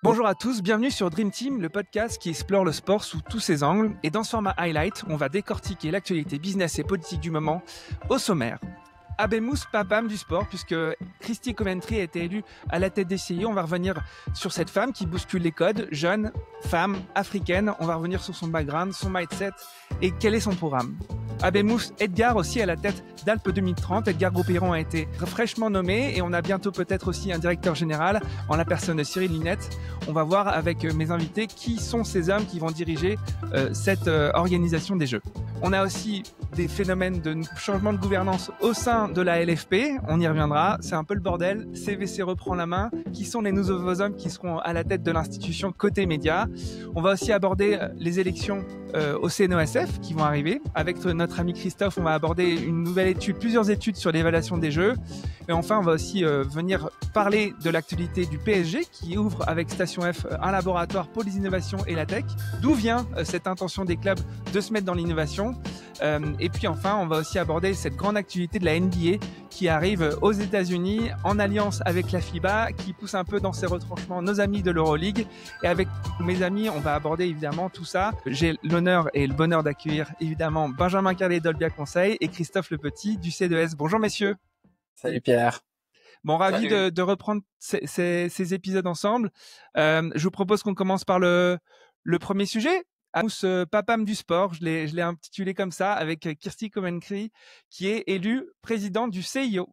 Bonjour à tous, bienvenue sur Dream Team, le podcast qui explore le sport sous tous ses angles. Et dans ce format highlight, on va décortiquer l'actualité business et politique du moment au sommaire. Habemus Papam du sport, puisque Christy Coventry a été élue à la tête des CIO. On va revenir sur cette femme qui bouscule les codes, jeune, femme, africaine. On va revenir sur son background, son mindset et quel est son programme. Habemus Edgar aussi à la tête d'Alpes 2030. Edgar Gros-Piron a été fraîchement nommé et on a bientôt peut-être aussi un directeur général en la personne de Cyril Linette. On va voir avec mes invités qui sont ces hommes qui vont diriger cette organisation des Jeux. On a aussi des phénomènes de changement de gouvernance au sein de la LFP. On y reviendra. C'est un peu le bordel. CVC reprend la main. Qui sont les nouveaux hommes qui seront à la tête de l'institution côté média? On va aussi aborder les élections au CNOSF qui vont arriver. Avec notre ami Christophe, on va aborder une nouvelle étude, plusieurs études sur l'évaluation des Jeux. Et enfin, on va aussi venir parler de l'actualité du PSG qui ouvre avec Station F un laboratoire pour les innovations et la tech. D'où vient cette intention des clubs de se mettre dans l'innovation? Et puis enfin, on va aussi aborder cette grande activité de la NBA qui arrive aux États-Unis en alliance avec la FIBA, qui pousse un peu dans ses retranchements nos amis de l'Euroleague. Et avec mes amis, on va aborder évidemment tout ça. J'ai l'honneur et le bonheur d'accueillir évidemment Benjamin Carlet d'Olbia Conseil et Christophe Le Petit du C2S. Bonjour messieurs. Salut Pierre. Bon, ravi de reprendre ces épisodes ensemble. Je vous propose qu'on commence par le premier sujet. Habemus Papam du sport, je l'ai intitulé comme ça, avec Christy Coventry, qui est élue présidente du CIO.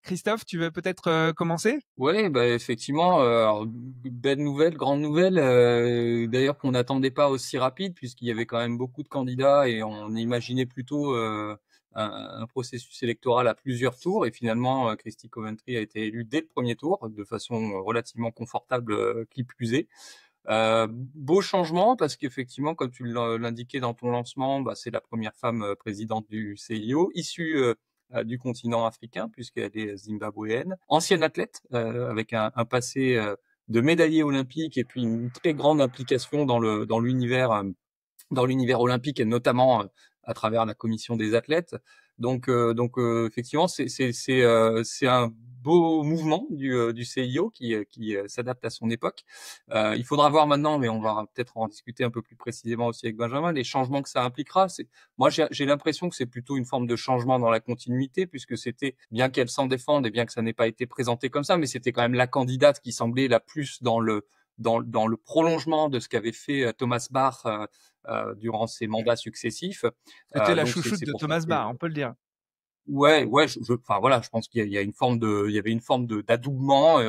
Christophe, tu veux peut-être commencer? Oui, effectivement, alors, belle nouvelle, grande nouvelle, d'ailleurs qu'on n'attendait pas aussi rapide puisqu'il y avait quand même beaucoup de candidats et on imaginait plutôt un processus électoral à plusieurs tours et finalement Christy Coventry a été élue dès le premier tour de façon relativement confortable, qui plus est. Beau changement parce qu'effectivement, comme tu l'indiquais dans ton lancement, c'est la première femme présidente du CIO, issue du continent africain puisqu'elle est zimbabwéenne, ancienne athlète avec un passé de médaillée olympique et puis une très grande implication dans l'univers olympique et notamment à travers la commission des athlètes. Donc effectivement, c'est un beau mouvement du CIO qui s'adapte à son époque. Il faudra voir maintenant, mais on va peut-être en discuter un peu plus précisément aussi avec Benjamin, les changements que ça impliquera. Moi, j'ai l'impression que c'est plutôt une forme de changement dans la continuité, puisque c'était, bien qu'elle s'en défende et bien que ça n'ait pas été présenté comme ça, mais c'était quand même la candidate qui semblait la plus dans le prolongement de ce qu'avait fait Thomas Bach durant ses mandats successifs. C'était la chouchoute de Thomas Bach, on peut le dire. Ouais, enfin voilà, je pense qu'il y avait une forme d'adoubement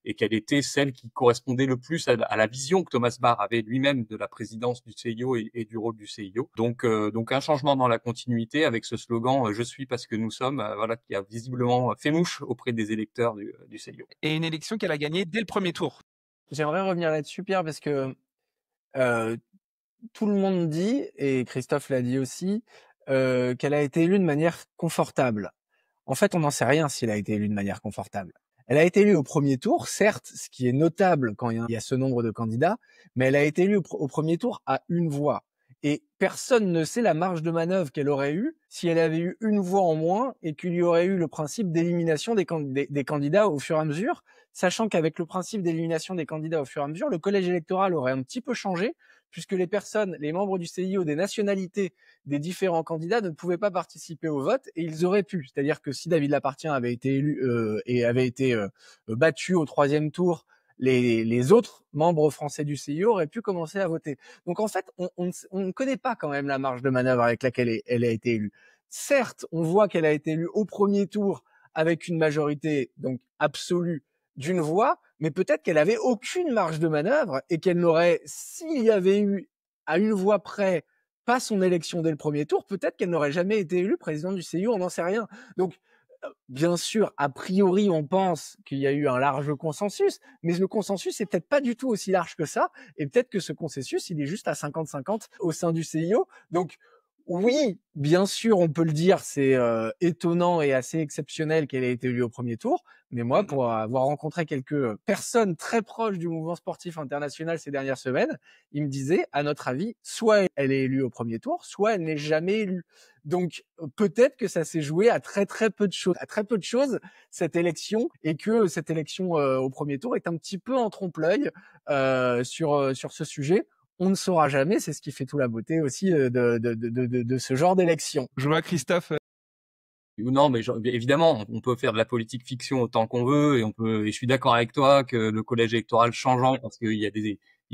et qu'elle était celle qui correspondait le plus à la vision que Thomas Bach avait lui-même de la présidence du CIO et du rôle du CIO. Donc un changement dans la continuité avec ce slogan je suis parce que nous sommes, voilà, qui a visiblement fait mouche auprès des électeurs du CIO. Et une élection qu'elle a gagnée dès le premier tour. J'aimerais revenir là-dessus, Pierre, parce que tout le monde dit, et Christophe l'a dit aussi, qu'elle a été élue de manière confortable. En fait, on n'en sait rien si elle a été élue de manière confortable. Elle a été élue au premier tour, certes, ce qui est notable quand il y a ce nombre de candidats, mais elle a été élue au premier tour à une voix. Et personne ne sait la marge de manœuvre qu'elle aurait eue si elle avait eu une voix en moins et qu'il y aurait eu le principe d'élimination des candidats au fur et à mesure, sachant qu'avec le principe d'élimination des candidats au fur et à mesure, le collège électoral aurait un petit peu changé, puisque les membres du CIO des nationalités des différents candidats ne pouvaient pas participer au vote et ils auraient pu. C'est-à-dire que si David Lapartien avait été élu et avait été battu au troisième tour, les autres membres français du CIO auraient pu commencer à voter. Donc en fait, on ne connaît pas quand même la marge de manœuvre avec laquelle elle a été élue. Certes, on voit qu'elle a été élue au premier tour avec une majorité donc absolue d'une voix, mais peut-être qu'elle avait aucune marge de manœuvre et qu'elle n'aurait, s'il y avait eu à une voix près pas son élection dès le premier tour, peut-être qu'elle n'aurait jamais été élue présidente du CIO, on n'en sait rien. Donc bien sûr, a priori, on pense qu'il y a eu un large consensus, mais le consensus est peut-être pas du tout aussi large que ça, et peut-être que ce consensus, il est juste à 50-50 au sein du CIO. Donc, Oui, bien sûr, on peut le dire, c'est étonnant et assez exceptionnel qu'elle ait été élue au premier tour. Mais moi, pour avoir rencontré quelques personnes très proches du mouvement sportif international ces dernières semaines, ils me disaient, à notre avis, soit elle est élue au premier tour, soit elle n'est jamais élue. Donc peut-être que ça s'est joué à très peu de choses, cette élection, et que cette élection au premier tour est un petit peu en trompe-l'œil sur ce sujet. On ne saura jamais, c'est ce qui fait tout la beauté aussi de ce genre d'élection. Je vois Christophe. Non, mais évidemment, on peut faire de la politique fiction autant qu'on veut, et je suis d'accord avec toi que le collège électoral changeant, parce qu'il y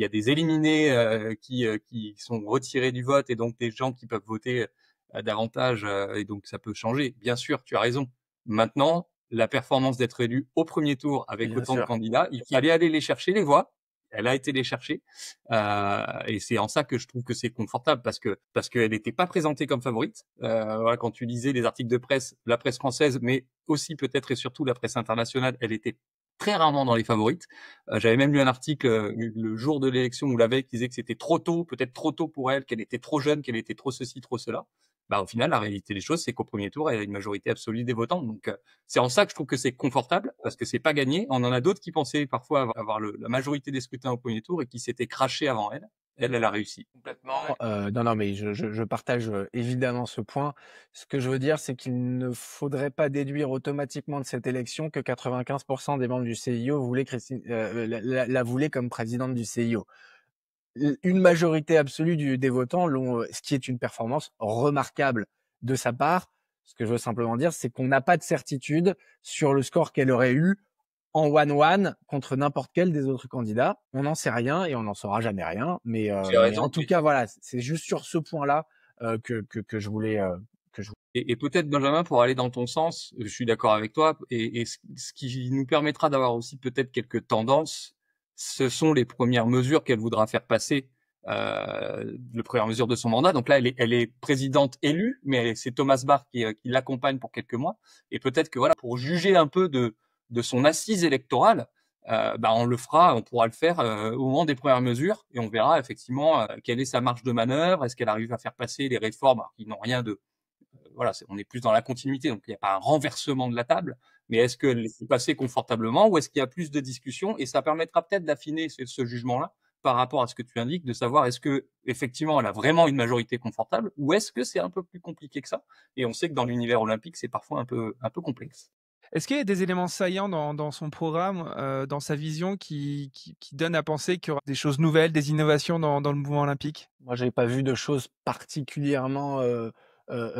a des éliminés qui sont retirés du vote, et donc des gens qui peuvent voter davantage, et donc ça peut changer. Bien sûr, tu as raison. Maintenant, la performance d'être élu au premier tour avec Bien autant de sûr. candidats, il fallait aller les chercher les voix. Elle a été les chercher, et c'est en ça que je trouve que c'est confortable, parce qu'elle n'était pas présentée comme favorite. Voilà, quand tu lisais les articles de presse, la presse française, mais aussi peut-être et surtout la presse internationale, elle était très rarement dans les favorites. J'avais même lu un article le jour de l'élection ou la veille qui disait que c'était trop tôt, peut-être trop tôt pour elle, qu'elle était trop jeune, qu'elle était trop ceci, trop cela. Bah, au final, la réalité des choses, c'est qu'au premier tour, elle a une majorité absolue des votants. Donc, c'est en ça que je trouve que c'est confortable, parce que c'est pas gagné. On en a d'autres qui pensaient parfois avoir la majorité des scrutins au premier tour et qui s'étaient crachés avant elle. Elle a réussi. Complètement. Non, mais je partage évidemment ce point. Ce que je veux dire, c'est qu'il ne faudrait pas déduire automatiquement de cette élection que 95% des membres du CIO voulaient la voulaient comme présidente du CIO. Une majorité absolue des votants l'ont, ce qui est une performance remarquable de sa part. Ce que je veux simplement dire, c'est qu'on n'a pas de certitude sur le score qu'elle aurait eu en one-one contre n'importe quel des autres candidats. On n'en sait rien et on n'en saura jamais rien. Mais en tout cas, voilà, c'est juste sur ce point-là que je voulais Et peut-être, Benjamin, pour aller dans ton sens, je suis d'accord avec toi, et ce qui nous permettra d'avoir aussi peut-être quelques tendances, ce sont les premières mesures qu'elle voudra faire passer, les premières mesures de son mandat. Donc là, elle est présidente élue, mais c'est Thomas Bach qui l'accompagne pour quelques mois. Et peut-être que voilà, pour juger un peu de son assise électorale, bah on pourra le faire au moment des premières mesures, et on verra effectivement quelle est sa marge de manœuvre, est-ce qu'elle arrive à faire passer les réformes qui n'ont rien de voilà, on est plus dans la continuité, donc il n'y a pas un renversement de la table, mais est-ce que c'est passé confortablement, ou est-ce qu'il y a plus de discussions, et ça permettra peut-être d'affiner ce jugement-là par rapport à ce que tu indiques, de savoir est-ce que effectivement elle a vraiment une majorité confortable, ou est-ce que c'est un peu plus compliqué que ça. Et on sait que dans l'univers olympique, c'est parfois un peu complexe. Est-ce qu'il y a des éléments saillants dans son programme, dans sa vision qui donnent à penser qu'il y aura des choses nouvelles, des innovations dans le mouvement olympique? Moi, j'avais pas vu de choses particulièrement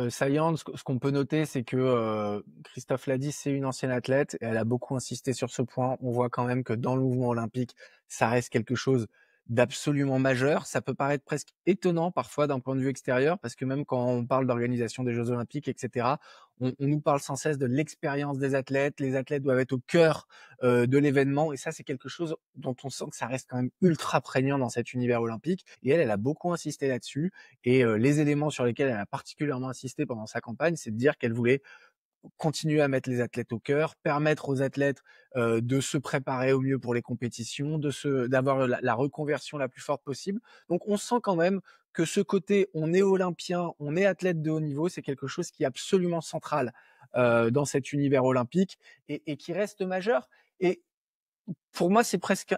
saillantes. Ce qu'on peut noter, c'est que Christophe l'a dit, c'est une ancienne athlète et elle a beaucoup insisté sur ce point. On voit quand même que dans le mouvement olympique, ça reste quelque chose d'absolument majeur. Ça peut paraître presque étonnant parfois d'un point de vue extérieur, parce que même quand on parle d'organisation des Jeux olympiques, etc., on nous parle sans cesse de l'expérience des athlètes. Les athlètes doivent être au cœur de l'événement, et ça, c'est quelque chose dont on sent que ça reste quand même ultra prégnant dans cet univers olympique. Et elle a beaucoup insisté là-dessus. Et les éléments sur lesquels elle a particulièrement insisté pendant sa campagne, c'est de dire qu'elle voulait continuer à mettre les athlètes au cœur, permettre aux athlètes de se préparer au mieux pour les compétitions, d'avoir la reconversion la plus forte possible. Donc on sent quand même que ce côté, on est olympien, on est athlète de haut niveau, c'est quelque chose qui est absolument central dans cet univers olympique, et qui reste majeur. Et pour moi, c'est presque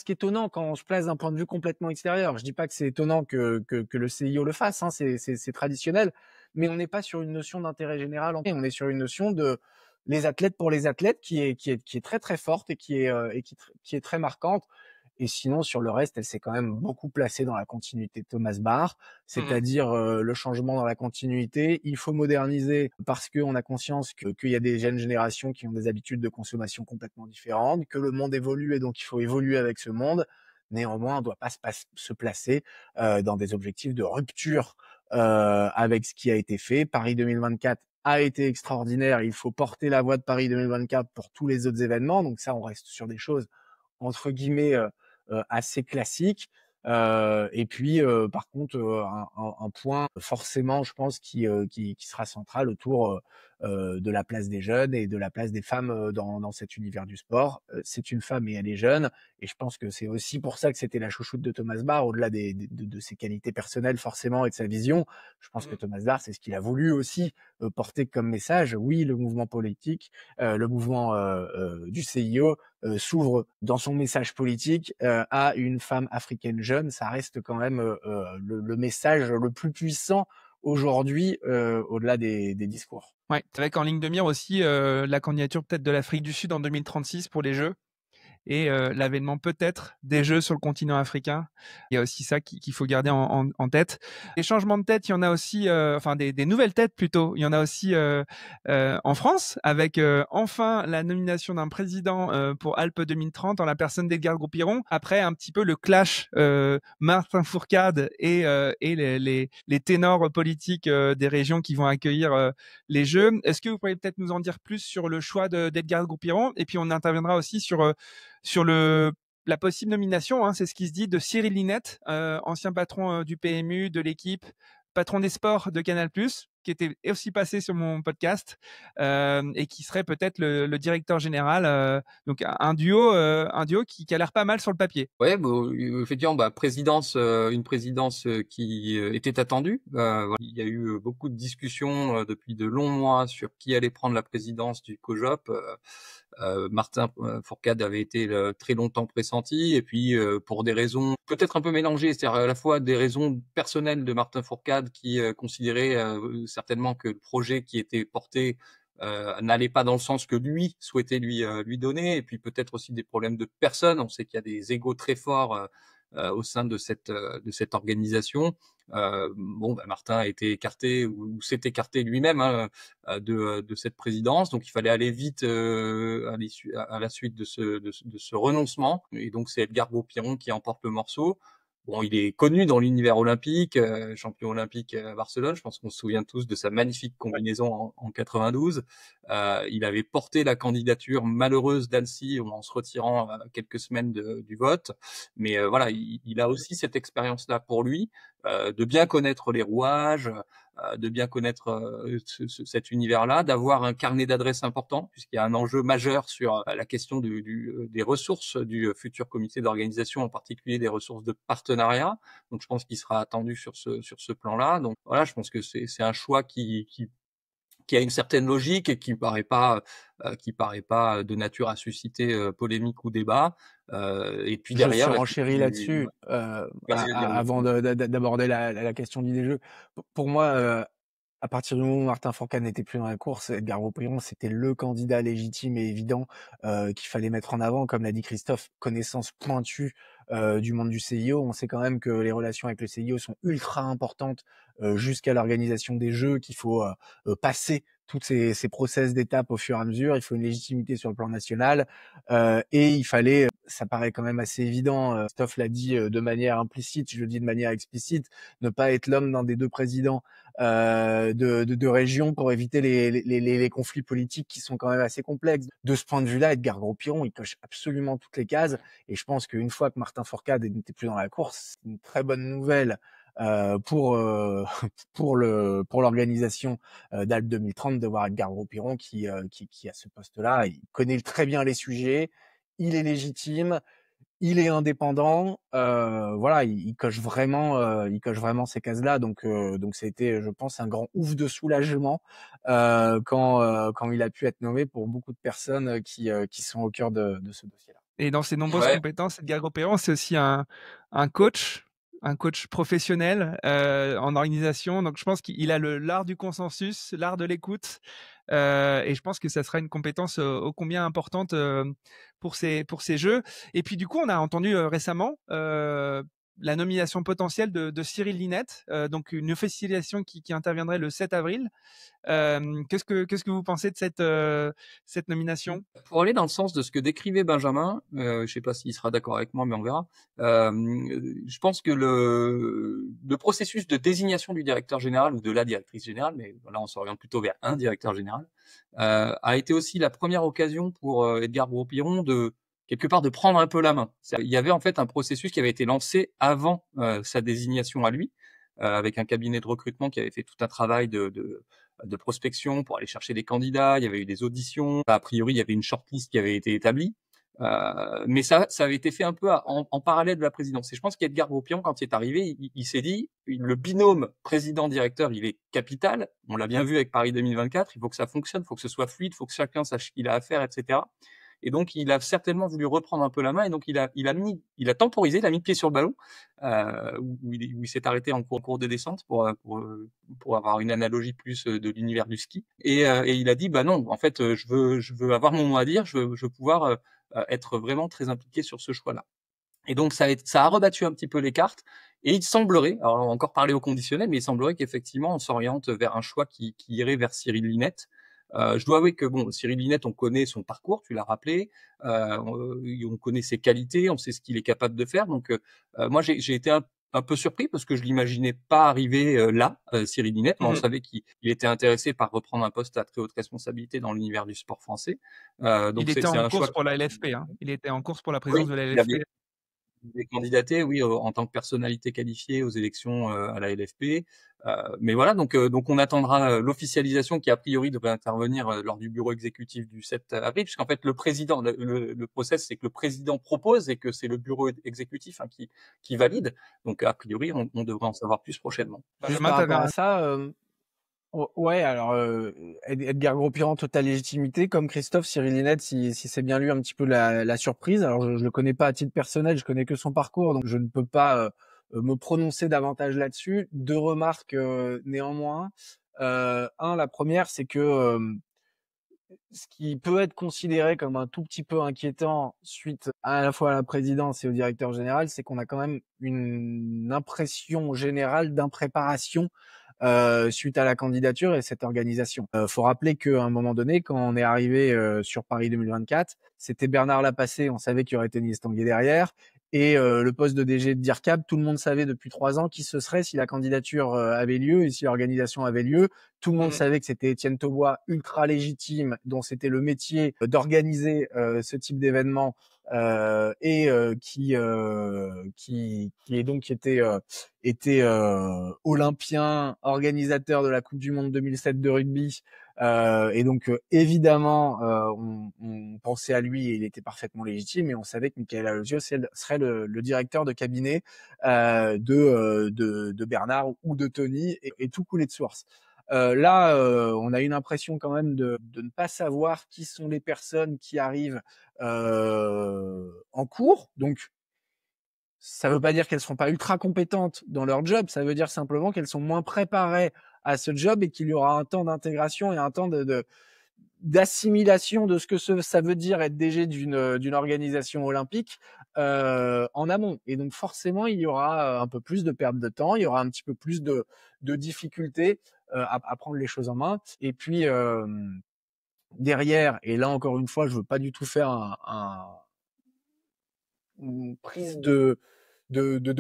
étonnant quand on se place d'un point de vue complètement extérieur. Je dis pas que c'est étonnant que le CIO le fasse, hein, c'est traditionnel, mais on n'est pas sur une notion d'intérêt général. On est sur une notion de les athlètes pour les athlètes qui est très très forte, et qui est très marquante. Et sinon, sur le reste, elle s'est quand même beaucoup placée dans la continuité de Thomas Bach, c'est-à-dire le changement dans la continuité. Il faut moderniser parce qu'on a conscience qu'il y a des jeunes générations qui ont des habitudes de consommation complètement différentes, que le monde évolue et donc il faut évoluer avec ce monde. Néanmoins, on ne doit pas se placer dans des objectifs de rupture avec ce qui a été fait. Paris 2024 a été extraordinaire. Il faut porter la voix de Paris 2024 pour tous les autres événements. Donc ça, on reste sur des choses entre guillemets assez classique. Et puis, par contre, un point forcément, je pense, qui sera central autour de la place des jeunes et de la place des femmes dans cet univers du sport. C'est une femme et elle est jeune, et je pense que c'est aussi pour ça que c'était la chouchoute de Thomas Bach, au-delà de ses qualités personnelles forcément et de sa vision. Je pense que Thomas Bach, c'est ce qu'il a voulu aussi porter comme message. Oui, le mouvement politique, le mouvement du CIO s'ouvre dans son message politique à une femme africaine jeune. Ça reste quand même le message le plus puissant aujourd'hui, au-delà des discours. Ouais, avec en ligne de mire aussi la candidature peut-être de l'Afrique du Sud en 2036 pour les Jeux, et l'avènement peut-être des Jeux sur le continent africain. Il y a aussi ça qu'il faut garder en tête. Les changements de tête, il y en a aussi, enfin des nouvelles têtes plutôt. Il y en a aussi en France, avec enfin la nomination d'un président pour Alpes 2030 en la personne d'Edgar Gros-Piron. Après un petit peu le clash Martin Fourcade et les ténors politiques des régions qui vont accueillir les Jeux. Est-ce que vous pourriez peut-être nous en dire plus sur le choix d'Edgar Gros-Piron, et puis on interviendra aussi sur la possible nomination, hein, c'est ce qui se dit, de Cyril Linette, ancien patron du PMU, de l'équipe, patron des sports de Canal+, qui était aussi passé sur mon podcast, et qui serait peut-être le directeur général. Donc un duo qui a l'air pas mal sur le papier. Ouais, bon, effectivement, une présidence qui était attendue. Voilà. Il y a eu beaucoup de discussions depuis de longs mois sur qui allait prendre la présidence du COJOP. Martin Fourcade avait été très longtemps pressenti, et puis pour des raisons peut-être un peu mélangées, c'est-à-dire à la fois des raisons personnelles de Martin Fourcade qui considérait certainement que le projet qui était porté n'allait pas dans le sens que lui souhaitait lui donner, et puis peut-être aussi des problèmes de personnes. On sait qu'il y a des égos très forts au sein de cette organisation. Martin a été écarté ou s'est écarté lui-même de cette présidence, donc il fallait aller vite à la suite de ce renoncement, et donc c'est Edgar Gros-Piron qui emporte le morceau. Bon, il est connu dans l'univers olympique, champion olympique à Barcelone. Je pense qu'on se souvient tous de sa magnifique combinaison en 92. Il avait porté la candidature malheureuse d'Annecy en se retirant quelques semaines du vote. Mais voilà, il a aussi cette expérience-là pour lui, de bien connaître les rouages, de bien connaître cet univers-là, d'avoir un carnet d'adresses important, puisqu'il y a un enjeu majeur sur la question des ressources du futur comité d'organisation, en particulier des ressources de partenariat. Donc je pense qu'il sera attendu sur ce plan-là. Donc voilà, je pense que c'est un choix qui a une certaine logique et qui paraît pas de nature à susciter polémique ou débat. Et puis derrière, je surenchéris là-dessus avant d'aborder la question du jeux. Pour moi, à partir du moment où Martin Fourcade n'était plus dans la course, Edgar Gros-Piron, c'était le candidat légitime et évident qu'il fallait mettre en avant. Comme l'a dit Christophe, connaissance pointue du monde du CIO. On sait quand même que les relations avec le CIO sont ultra importantes jusqu'à l'organisation des Jeux, qu'il faut passer toutes ces process d'étapes au fur et à mesure. Il faut une légitimité sur le plan national et il fallait, ça paraît quand même assez évident, Christophe l'a dit de manière implicite, je le dis de manière explicite, ne pas être l'homme d'un des deux présidents de région pour éviter les conflits politiques qui sont quand même assez complexes. De ce point de vue-là, Edgar Gros-Piron, il coche absolument toutes les cases, et je pense qu'une fois que Martin Fourcade n'était plus dans la course, c'est une très bonne nouvelle pour l'organisation d'Alpes 2030 de voir Edgar Gros-Piron qui a ce poste-là. Il connaît très bien les sujets, il est légitime, il est indépendant, voilà, il coche vraiment ces cases-là. Donc ça a été, je pense, un grand ouf de soulagement quand il a pu être nommé pour beaucoup de personnes qui sont au cœur de ce dossier-là. Et dans ses nombreuses compétences, Edgar Gros-Piron, c'est aussi un coach professionnel en organisation. Donc je pense qu'il a l'art du consensus, l'art de l'écoute, et je pense que ça sera une compétence ô combien importante pour ces Jeux. Et puis du coup, on a entendu récemment la nomination potentielle de Cyril Linette, donc une officialisation qui interviendrait le 7 avril. Qu'est-ce que vous pensez de cette nomination? Pour aller dans le sens de ce que décrivait Benjamin, je sais pas s'il sera d'accord avec moi, mais on verra. Je pense que le processus de désignation du directeur général ou de la directrice générale, mais là on s'oriente plutôt vers un directeur général, a été aussi la première occasion pour Edgar Gros-Piron de quelque part de prendre un peu la main. Il y avait en fait un processus qui avait été lancé avant sa désignation à lui, avec un cabinet de recrutement qui avait fait tout un travail de prospection pour aller chercher des candidats. Il y avait eu des auditions. A priori, il y avait une shortlist qui avait été établie. Mais ça avait été fait un peu en parallèle de la présidence. Et je pense qu'Edgar Groupian, quand il est arrivé, il s'est dit, le binôme président-directeur, il est capital. On l'a bien vu avec Paris 2024. Il faut que ça fonctionne, il faut que ce soit fluide, il faut que chacun sache ce qu'il a à faire, etc. Et donc, il a certainement voulu reprendre un peu la main. Et donc, il a temporisé, il a mis le pied sur le ballon, où il s'est arrêté en cours de descente pour avoir une analogie plus de l'univers du ski. Et il a dit, bah non, en fait, je veux avoir mon mot à dire, je veux pouvoir être vraiment très impliqué sur ce choix-là. Et donc, ça a rebattu un petit peu les cartes. Et il semblerait, alors on va encore parler au conditionnel, mais il semblerait qu'effectivement, on s'oriente vers un choix qui irait vers Cyril Linette. Je dois avouer que bon, Cyril Linette, on connaît son parcours, tu l'as rappelé, on connaît ses qualités, on sait ce qu'il est capable de faire. Donc, moi, j'ai été un peu surpris parce que je l'imaginais pas arriver là, Cyril Linette. Moi, on savait qu'il était intéressé par reprendre un poste à très haute responsabilité dans l'univers du sport français. Donc il était en course pour la LFP. Hein. Il était en course pour la présidence de la LFP. Des candidatés, oui, en tant que personnalité qualifiée aux élections à la LFP. Mais voilà, donc on attendra l'officialisation qui a priori devrait intervenir lors du bureau exécutif du 7 avril, puisqu'en fait le président, le process, c'est que le président propose et que c'est le bureau exécutif qui valide. Donc a priori, on devrait en savoir plus prochainement. Juste par rapport à ça, ouais, alors Edgar Gros-Piran, totale légitimité, comme Christophe, Cyril Linette, si c'est bien lui un petit peu la surprise. Alors je le connais pas à titre personnel, je connais que son parcours, donc je ne peux pas me prononcer davantage là-dessus. Deux remarques néanmoins. La première, c'est que ce qui peut être considéré comme un tout petit peu inquiétant suite à la fois à la présidence et au directeur général, c'est qu'on a quand même une impression générale d'impréparation suite à la candidature et cette organisation. Faut rappeler qu'à un moment donné, quand on est arrivé sur Paris 2024, c'était Bernard Lapassé, on savait qu'il y aurait Tony Estanguet derrière, et le poste de DG de DIRCAP, tout le monde savait depuis 3 ans qui ce serait si la candidature avait lieu et si l'organisation avait lieu. Tout le monde savait que c'était Étienne Taubois, ultra légitime, dont c'était le métier d'organiser ce type d'événement qui était olympien, organisateur de la Coupe du Monde 2007 de rugby, et donc évidemment on pensait à lui et il était parfaitement légitime, et on savait que Michael Alosio serait le directeur de cabinet de Bernard ou de Tony, et tout coulait de source. Là, on a une impression quand même de ne pas savoir qui sont les personnes qui arrivent en cours. Donc, ça veut pas dire qu'elles seront pas ultra compétentes dans leur job. Ça veut dire simplement qu'elles sont moins préparées à ce job et qu'il y aura un temps d'intégration et un temps d'assimilation de ce que ça veut dire être DG d'une organisation olympique en amont. Et donc forcément, il y aura un peu plus de perte de temps, il y aura un petit peu plus de difficultés à prendre les choses en main. Et puis derrière, et là encore une fois, je veux pas du tout faire une prise de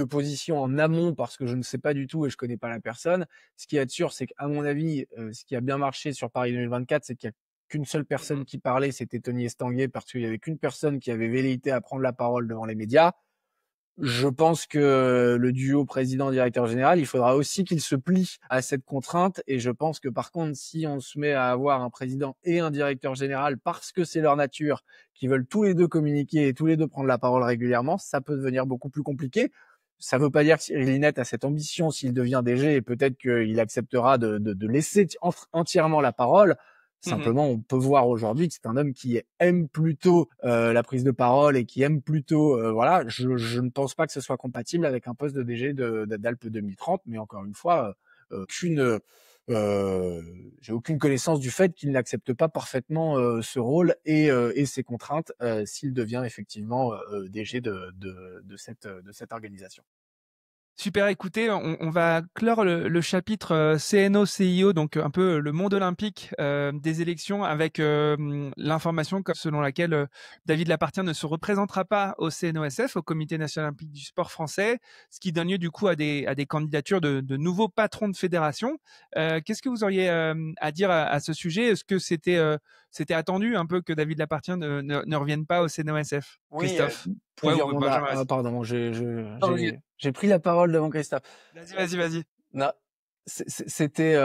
position en amont parce que je ne sais pas du tout et je connais pas la personne. Ce qui est sûr, c'est qu'à mon avis, ce qui a bien marché sur Paris 2024, c'est qu'il y a qu'une seule personne qui parlait, c'était Tony Estanguet, parce qu'il y avait qu'une personne qui avait velléité à prendre la parole devant les médias. Je pense que le duo président-directeur général, il faudra aussi qu'il se plie à cette contrainte. Et je pense que par contre, si on se met à avoir un président et un directeur général parce que c'est leur nature, qui veulent tous les deux communiquer et tous les deux prendre la parole régulièrement, ça peut devenir beaucoup plus compliqué. Ça ne veut pas dire que Cyril Linette a cette ambition s'il devient DG, et peut-être qu'il acceptera de laisser entièrement la parole. Simplement, on peut voir aujourd'hui que c'est un homme qui aime plutôt la prise de parole et qui aime plutôt, voilà. Je ne pense pas que ce soit compatible avec un poste de DG d'Alpes 2030, mais encore une fois, j'ai aucune connaissance du fait qu'il n'accepte pas parfaitement ce rôle et ses contraintes s'il devient effectivement DG de cette organisation. Super, écoutez, on va clore le chapitre CNO-CIO, donc un peu le monde olympique des élections, avec l'information selon laquelle David Lappartient ne se représentera pas au CNOSF, au Comité national olympique du sport français, ce qui donne lieu du coup à des candidatures de nouveaux patrons de fédération. Qu'est-ce que vous auriez à dire à ce sujet ? Est-ce que c'était attendu un peu que David Lappartient ne revienne pas au CNOSF ? Christophe. Pardon, j'ai pris la parole devant Christophe. Vas-y. Non, C'était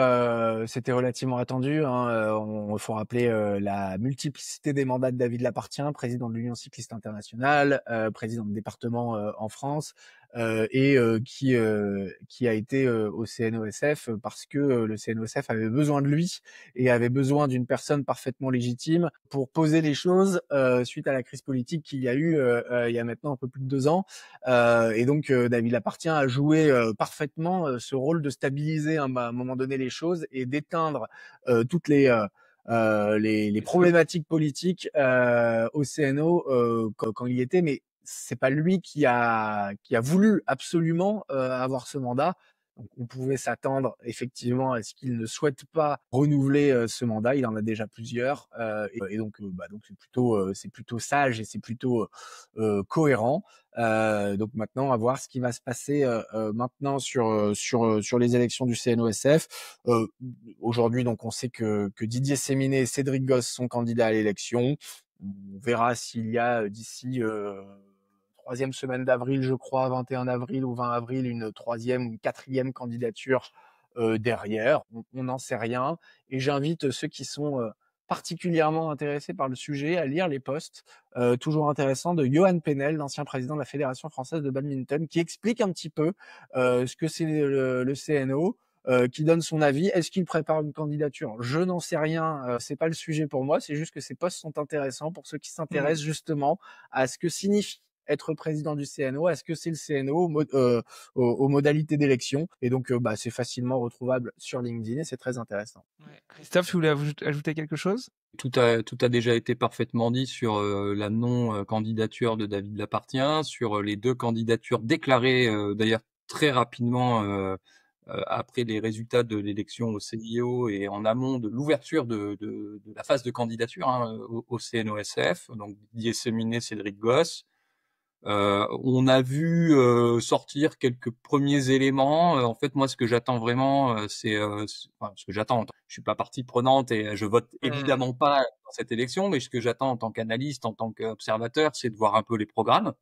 relativement attendu, hein. Il faut rappeler la multiplicité des mandats de David Lappartient, président de l'Union cycliste internationale, président de département en France, et qui a été au CNOSF parce que le CNOSF avait besoin de lui et avait besoin d'une personne parfaitement légitime pour poser les choses suite à la crise politique qu'il y a eu il y a maintenant un peu plus de 2 ans. Et donc David Lappartient a joué parfaitement ce rôle de stabiliser à un moment donné les choses et d'éteindre toutes les problématiques politiques au CNO quand il y était, mais c'est pas lui qui a voulu absolument avoir ce mandat. Donc on pouvait s'attendre effectivement à ce qu'il ne souhaite pas renouveler ce mandat. Il en a déjà plusieurs et donc c'est plutôt sage et c'est plutôt cohérent. Donc maintenant à voir ce qui va se passer maintenant sur les élections du CNOSF. Aujourd'hui donc on sait que Didier Séminé et Cédric Gosse sont candidats à l'élection. On verra s'il y a d'ici troisième semaine d'avril, je crois, 21 avril ou 20 avril, une troisième ou une quatrième candidature derrière. On n'en sait rien. Et j'invite ceux qui sont particulièrement intéressés par le sujet à lire les posts toujours intéressants de Johan Penel, l'ancien président de la Fédération française de badminton, qui explique un petit peu ce que c'est le CNO, qui donne son avis. Est-ce qu'il prépare une candidature? Je n'en sais rien. C'est pas le sujet pour moi. C'est juste que ces posts sont intéressants pour ceux qui s'intéressent justement à ce que signifie être président du CNO, est-ce que c'est le CNO aux modalités d'élection? Et donc, c'est facilement retrouvable sur LinkedIn et c'est très intéressant. Ouais. Christophe, tu voulais ajouter quelque chose? Tout a déjà été parfaitement dit sur la non-candidature de David Lappartient, sur les 2 candidatures déclarées d'ailleurs très rapidement après les résultats de l'élection au CIO et en amont de l'ouverture de la phase de candidature au CNOSF, donc Didier Séminé, Cédric Gosse. On a vu sortir quelques premiers éléments. En fait, moi, ce que j'attends vraiment, ce que j'attends. Je suis pas partie prenante et je vote évidemment pas dans cette élection, mais ce que j'attends en tant qu'analyste, en tant qu'observateur, c'est de voir un peu les programmes.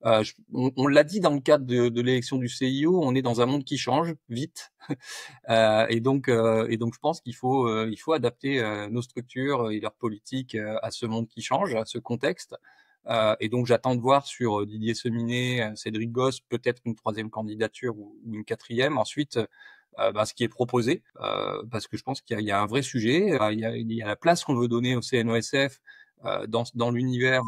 On l'a dit dans le cadre de l'élection du CIO, on est dans un monde qui change vite, et donc je pense qu'il faut adapter nos structures et leurs politiques à ce monde qui change, à ce contexte. Et donc j'attends de voir sur Didier Séminé, Cédric Gosse, peut-être une troisième candidature ou une quatrième. Ensuite, ce qui est proposé, parce que je pense qu'il y a un vrai sujet. Il y a la place qu'on veut donner au CNOSF dans l'univers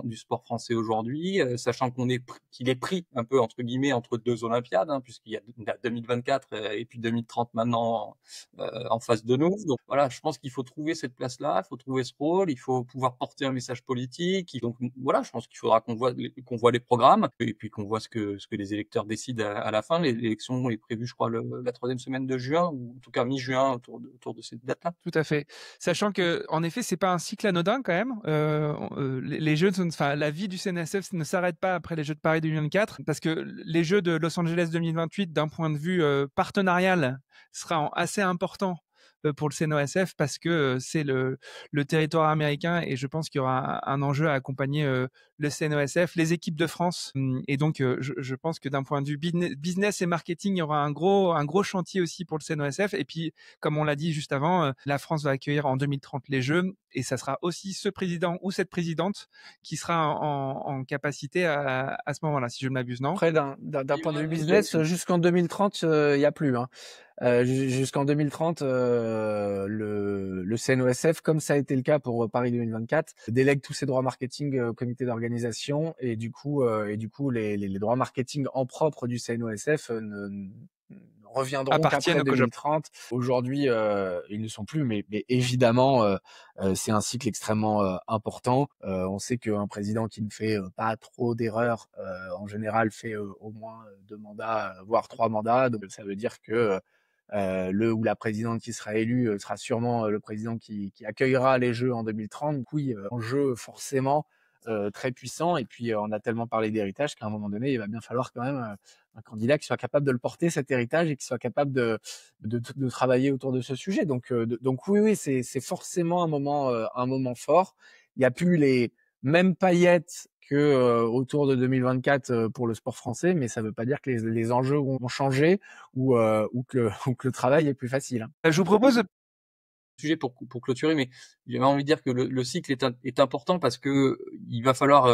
du sport français aujourd'hui, sachant qu'il est pris un peu entre guillemets entre 2 Olympiades, puisqu'il y a 2024 et puis 2030 maintenant en face de nous. Donc voilà, je pense qu'il faut trouver cette place-là, il faut trouver ce rôle, il faut pouvoir porter un message politique. Donc voilà, je pense qu'il faudra qu'on voit les programmes et puis qu'on voit ce que les électeurs décident à la fin. L'élection est prévue, je crois, la 3e semaine de juin, ou en tout cas mi-juin, autour de cette date-là. Tout à fait. Sachant que, en effet, c'est pas un cycle anodin quand même. Les Jeux, la vie du CNSF ne s'arrête pas après les Jeux de Paris 2024, parce que les Jeux de Los Angeles 2028, d'un point de vue partenarial, sera assez important pour le CNOSF, parce que c'est le territoire américain, et je pense qu'il y aura un enjeu à accompagner le CNOSF, les équipes de France, et donc je pense que d'un point de vue business et marketing, il y aura un gros chantier aussi pour le CNOSF. Et puis, comme on l'a dit juste avant, la France va accueillir en 2030 les Jeux, et ça sera aussi ce président ou cette présidente qui sera en capacité à ce moment-là, si je ne m'abuse, non? Après, d'un point de vue business, jusqu'en 2030, il y a plus. Jusqu'en 2030, le CNOSF, comme ça a été le cas pour Paris 2024, délègue tous ses droits marketing au comité d'organisation, et du coup, les droits marketing en propre du CNOSF ne reviendront qu'après 2030. Aujourd'hui, ils ne sont plus, mais évidemment, c'est un cycle extrêmement important. On sait qu'un président qui ne fait pas trop d'erreurs, en général, fait au moins 2 mandats, voire 3 mandats. Donc, ça veut dire que le ou la présidente qui sera élue sera sûrement le président qui accueillera les Jeux en 2030. Donc oui, enjeu forcément très puissant. Et puis on a tellement parlé d'héritage qu'à un moment donné, il va bien falloir quand même un candidat qui soit capable de le porter, cet héritage, et qui soit capable de travailler autour de ce sujet. Donc oui, c'est forcément un moment fort. Il n'y a plus les mêmes paillettes que autour de 2024 pour le sport français, mais ça veut pas dire que les enjeux vont changer ou que le travail est plus facile, hein. Je vous propose sujet pour clôturer, mais j'avais envie de dire que le cycle est important parce que il va falloir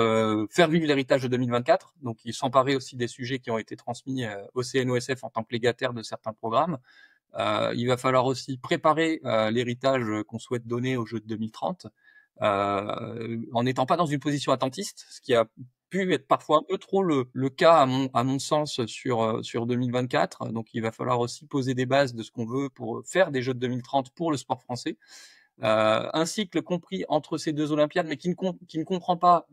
faire vivre l'héritage de 2024, donc il s'emparer aussi des sujets qui ont été transmis au CNOSF en tant que légataire de certains programmes. Il va falloir aussi préparer l'héritage qu'on souhaite donner aux Jeux de 2030, en n'étant pas dans une position attentiste, ce qui a pu être parfois un peu trop le cas à mon sens sur 2024. Donc il va falloir aussi poser des bases de ce qu'on veut pour faire des Jeux de 2030 pour le sport français. Un cycle compris entre ces deux Olympiades, mais qui ne comprend pas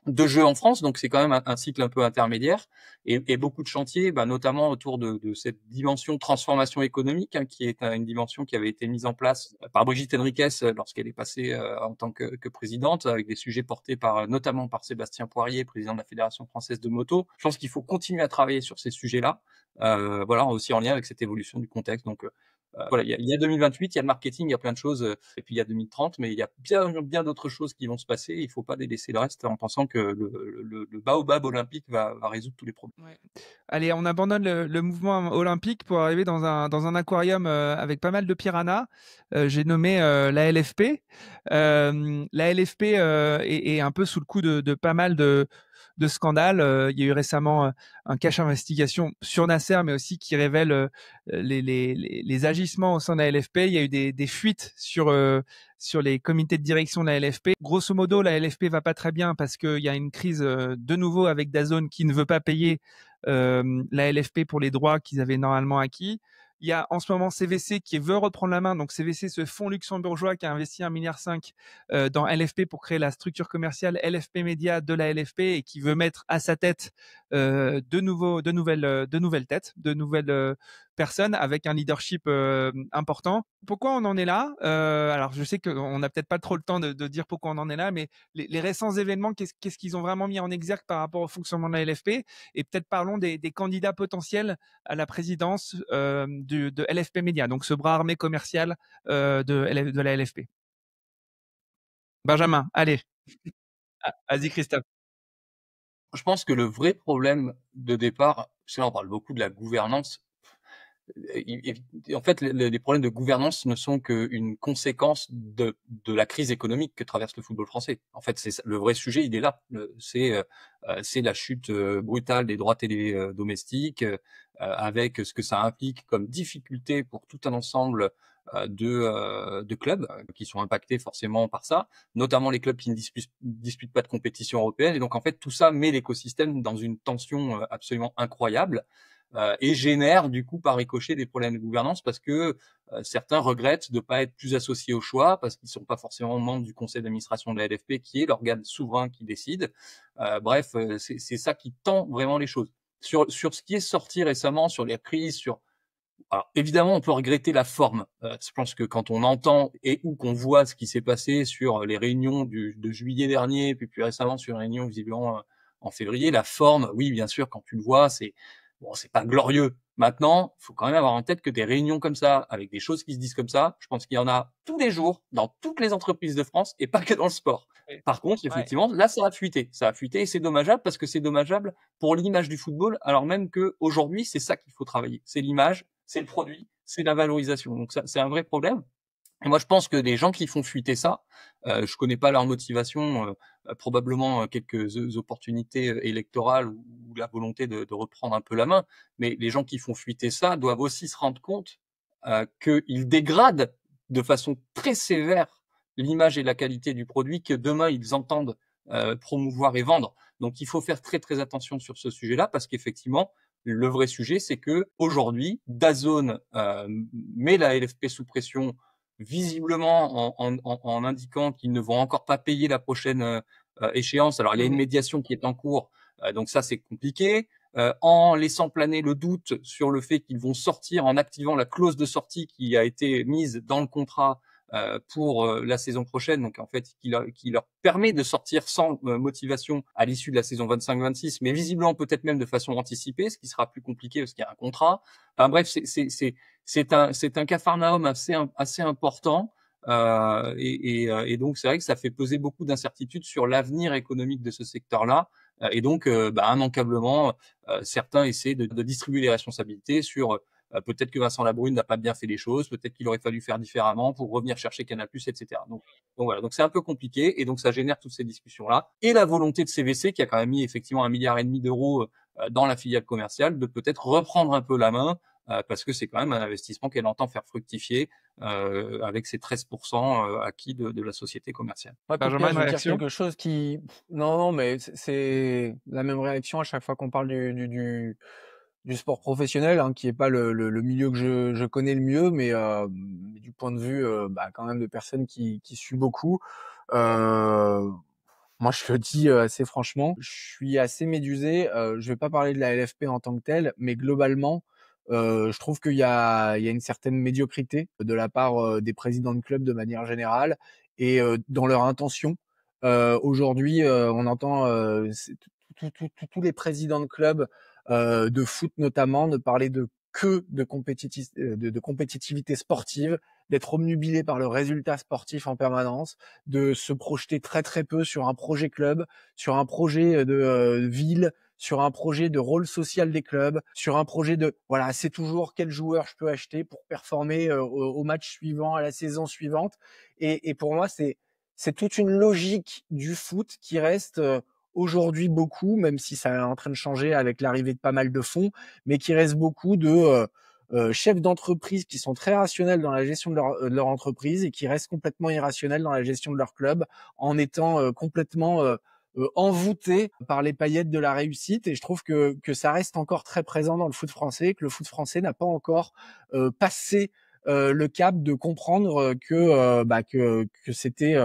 de jeux en France, donc c'est quand même un cycle un peu intermédiaire et beaucoup de chantiers, notamment autour de cette dimension transformation économique, hein, qui est une dimension qui avait été mise en place par Brigitte Henriques lorsqu'elle est passée en tant que présidente, avec des sujets portés notamment par Sébastien Poirier, président de la Fédération française de moto. Je pense qu'il faut continuer à travailler sur ces sujets-là, voilà, aussi en lien avec cette évolution du contexte. Donc voilà, il y a 2028, il y a le marketing, il y a plein de choses, et puis il y a 2030, mais il y a bien d'autres choses qui vont se passer. Il faut pas délaisser le reste en pensant que le baobab olympique va résoudre tous les problèmes. Ouais. Allez, on abandonne le mouvement olympique pour arriver dans un aquarium avec pas mal de piranhas. J'ai nommé la LFP. La LFP est un peu sous le coup de pas mal de scandales. Il y a eu récemment un cache investigation sur Nasser, mais aussi qui révèle les agissements au sein de la LFP. Il y a eu des fuites sur les comités de direction de la LFP. Grosso modo, la LFP va pas très bien parce qu'il y a une crise de nouveau avec DAZN qui ne veut pas payer la LFP pour les droits qu'ils avaient normalement acquis. Il y a en ce moment CVC qui veut reprendre la main. Donc CVC, ce fonds luxembourgeois qui a investi 1,5 milliard dans LFP pour créer la structure commerciale LFP Média de la LFP et qui veut mettre à sa tête de nouvelles têtes, de nouvelles personnes avec un leadership important. Pourquoi on en est là Alors je sais qu'on n'a peut-être pas trop le temps de dire pourquoi on en est là, mais les récents événements, qu'est-ce qu'ils ont vraiment mis en exergue par rapport au fonctionnement de la LFP? Et peut-être parlons des candidats potentiels à la présidence de LFP Média, donc ce bras armé commercial de la LFP. Benjamin, allez. Vas-y Christophe. Je pense que le vrai problème de départ, parce que là on parle beaucoup de la gouvernance, en fait, les problèmes de gouvernance ne sont qu'une conséquence de la crise économique que traverse le football français. En fait, le vrai sujet, il est là. C'est la chute brutale des droits télé domestiques, avec ce que ça implique comme difficulté pour tout un ensemble de clubs qui sont impactés forcément par ça, notamment les clubs qui ne disputent pas de compétition européenne. Et donc, en fait, tout ça met l'écosystème dans une tension absolument incroyable. Et génère du coup par ricochet des problèmes de gouvernance parce que certains regrettent de ne pas être plus associés au choix parce qu'ils ne sont pas forcément membres du conseil d'administration de la LFP qui est l'organe souverain qui décide. Bref, c'est ça qui tend vraiment les choses. Sur ce qui est sorti récemment, sur les crises, alors évidemment on peut regretter la forme. Je pense que quand on entend ou qu'on voit ce qui s'est passé sur les réunions de juillet dernier, puis plus récemment sur une réunion visiblement en février, la forme, oui bien sûr quand tu le vois, c'est pas glorieux. Maintenant, il faut quand même avoir en tête que des réunions comme ça, avec des choses qui se disent comme ça, je pense qu'il y en a tous les jours dans toutes les entreprises de France et pas que dans le sport. Par contre, effectivement, là, ça a fuité. Ça a fuité et c'est dommageable parce que c'est dommageable pour l'image du football, alors même que aujourd'hui, c'est ça qu'il faut travailler. C'est l'image, c'est le produit, c'est la valorisation. Donc ça, c'est un vrai problème. Et moi, je pense que les gens qui font fuiter ça, je connais pas leur motivation, probablement quelques opportunités électorales ou la volonté de reprendre un peu la main, mais les gens qui font fuiter ça doivent aussi se rendre compte qu'ils dégradent de façon très sévère l'image et la qualité du produit que demain ils entendent promouvoir et vendre. Donc, il faut faire très très attention sur ce sujet-là parce qu'effectivement, le vrai sujet, c'est que aujourd'hui, DAZN met la LFP sous pression visiblement en indiquant qu'ils ne vont encore pas payer la prochaine échéance. Alors, il y a une médiation qui est en cours, donc ça, c'est compliqué. En laissant planer le doute sur le fait qu'ils vont sortir, en activant la clause de sortie qui a été mise dans le contrat pour la saison prochaine, donc en fait qui leur permet de sortir sans motivation à l'issue de la saison 25-26, mais visiblement peut-être même de façon anticipée, ce qui sera plus compliqué parce qu'il y a un contrat. Enfin bref, c'est un capharnaüm assez important Et donc c'est vrai que ça fait peser beaucoup d'incertitudes sur l'avenir économique de ce secteur-là. Et donc immanquablement, certains essaient de distribuer les responsabilités sur peut-être que Vincent Labrune n'a pas bien fait les choses, peut-être qu'il aurait fallu faire différemment pour revenir chercher Canal+, etc. Donc voilà, donc c'est un peu compliqué et donc ça génère toutes ces discussions-là et la volonté de CVC qui a quand même mis effectivement 1,5 milliard d'euros dans la filiale commerciale de peut-être reprendre un peu la main parce que c'est quand même un investissement qu'elle entend faire fructifier avec ses 13% acquis de la société commerciale. Ouais, écoute, Benjamin, Pierre, une je veux dire réaction? quelque chose qui... Non, non, mais c'est la même réaction à chaque fois qu'on parle du sport professionnel, hein, qui est pas le milieu que je connais le mieux, mais du point de vue quand même de personnes qui suivent beaucoup. Euh, Moi, je le dis assez franchement, je suis assez médusé. Je vais pas parler de la LFP en tant que telle, mais globalement, je trouve qu'il y a une certaine médiocrité de la part des présidents de clubs de manière générale et dans leur intention. Aujourd'hui, on entend tous les présidents de clubs de foot notamment ne parler de compétitivité sportive, d'être obnubilé par le résultat sportif en permanence, de se projeter très très peu sur un projet club, sur un projet de ville, sur un projet de rôle social des clubs, sur un projet de voilà, c'est toujours quel joueur je peux acheter pour performer au match suivant, à la saison suivante. Et pour moi, c'est toute une logique du foot qui reste aujourd'hui beaucoup, même si ça est en train de changer avec l'arrivée de pas mal de fonds, mais qui reste beaucoup de chefs d'entreprise qui sont très rationnels dans la gestion de leur entreprise et qui restent complètement irrationnels dans la gestion de leur club en étant complètement envoûtés par les paillettes de la réussite. Et je trouve que ça reste encore très présent dans le foot français, que le foot français n'a pas encore passé le cap de comprendre que c'était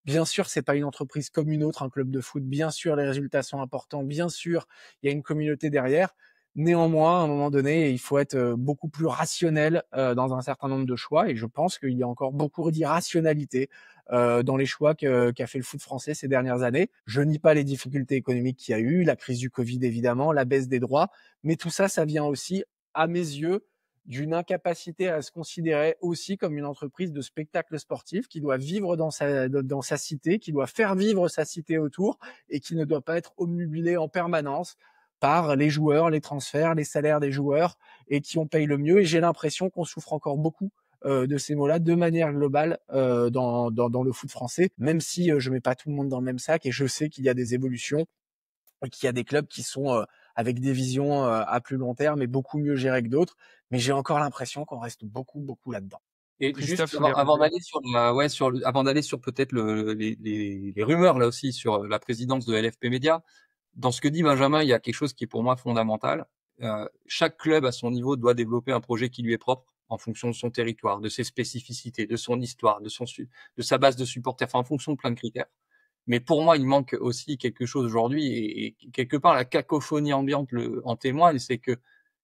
bien sûr, c'est pas une entreprise comme une autre, un club de foot. Bien sûr, les résultats sont importants. Bien sûr, il y a une communauté derrière. Néanmoins, à un moment donné, il faut être beaucoup plus rationnel dans un certain nombre de choix. Et je pense qu'il y a encore beaucoup d'irrationalité dans les choix qu'a fait le foot français ces dernières années. Je nie pas les difficultés économiques qu'il y a eu, la crise du Covid évidemment, la baisse des droits, mais tout ça, ça vient aussi, à mes yeux, d'une incapacité à se considérer aussi comme une entreprise de spectacle sportif qui doit vivre dans sa cité, qui doit faire vivre sa cité autour et qui ne doit pas être obnubilée en permanence par les joueurs, les transferts, les salaires des joueurs et qui on paye le mieux. Et j'ai l'impression qu'on souffre encore beaucoup de ces mots-là de manière globale dans le foot français, même si je mets pas tout le monde dans le même sac et je sais qu'il y a des évolutions et qu'il y a des clubs qui sont avec des visions à plus long terme et beaucoup mieux gérés que d'autres, mais j'ai encore l'impression qu'on reste beaucoup là-dedans. Et Christophe, juste vous voulez avant rajouter? d'aller sur avant d'aller sur peut-être les rumeurs là aussi sur la présidence de LFP Média, dans ce que dit Benjamin, il y a quelque chose qui est pour moi fondamental. Chaque club à son niveau doit développer un projet qui lui est propre en fonction de son territoire, de ses spécificités, de son histoire, de sa base de supporters, enfin en fonction de plein de critères. Mais pour moi, il manque aussi quelque chose aujourd'hui et quelque part la cacophonie ambiante en témoigne, c'est que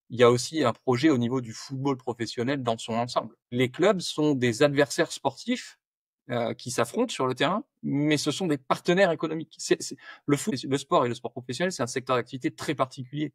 il y a aussi un projet au niveau du football professionnel dans son ensemble. Les clubs sont des adversaires sportifs qui s'affrontent sur le terrain, mais ce sont des partenaires économiques. Le foot, le sport et le sport professionnel, c'est un secteur d'activité très particulier.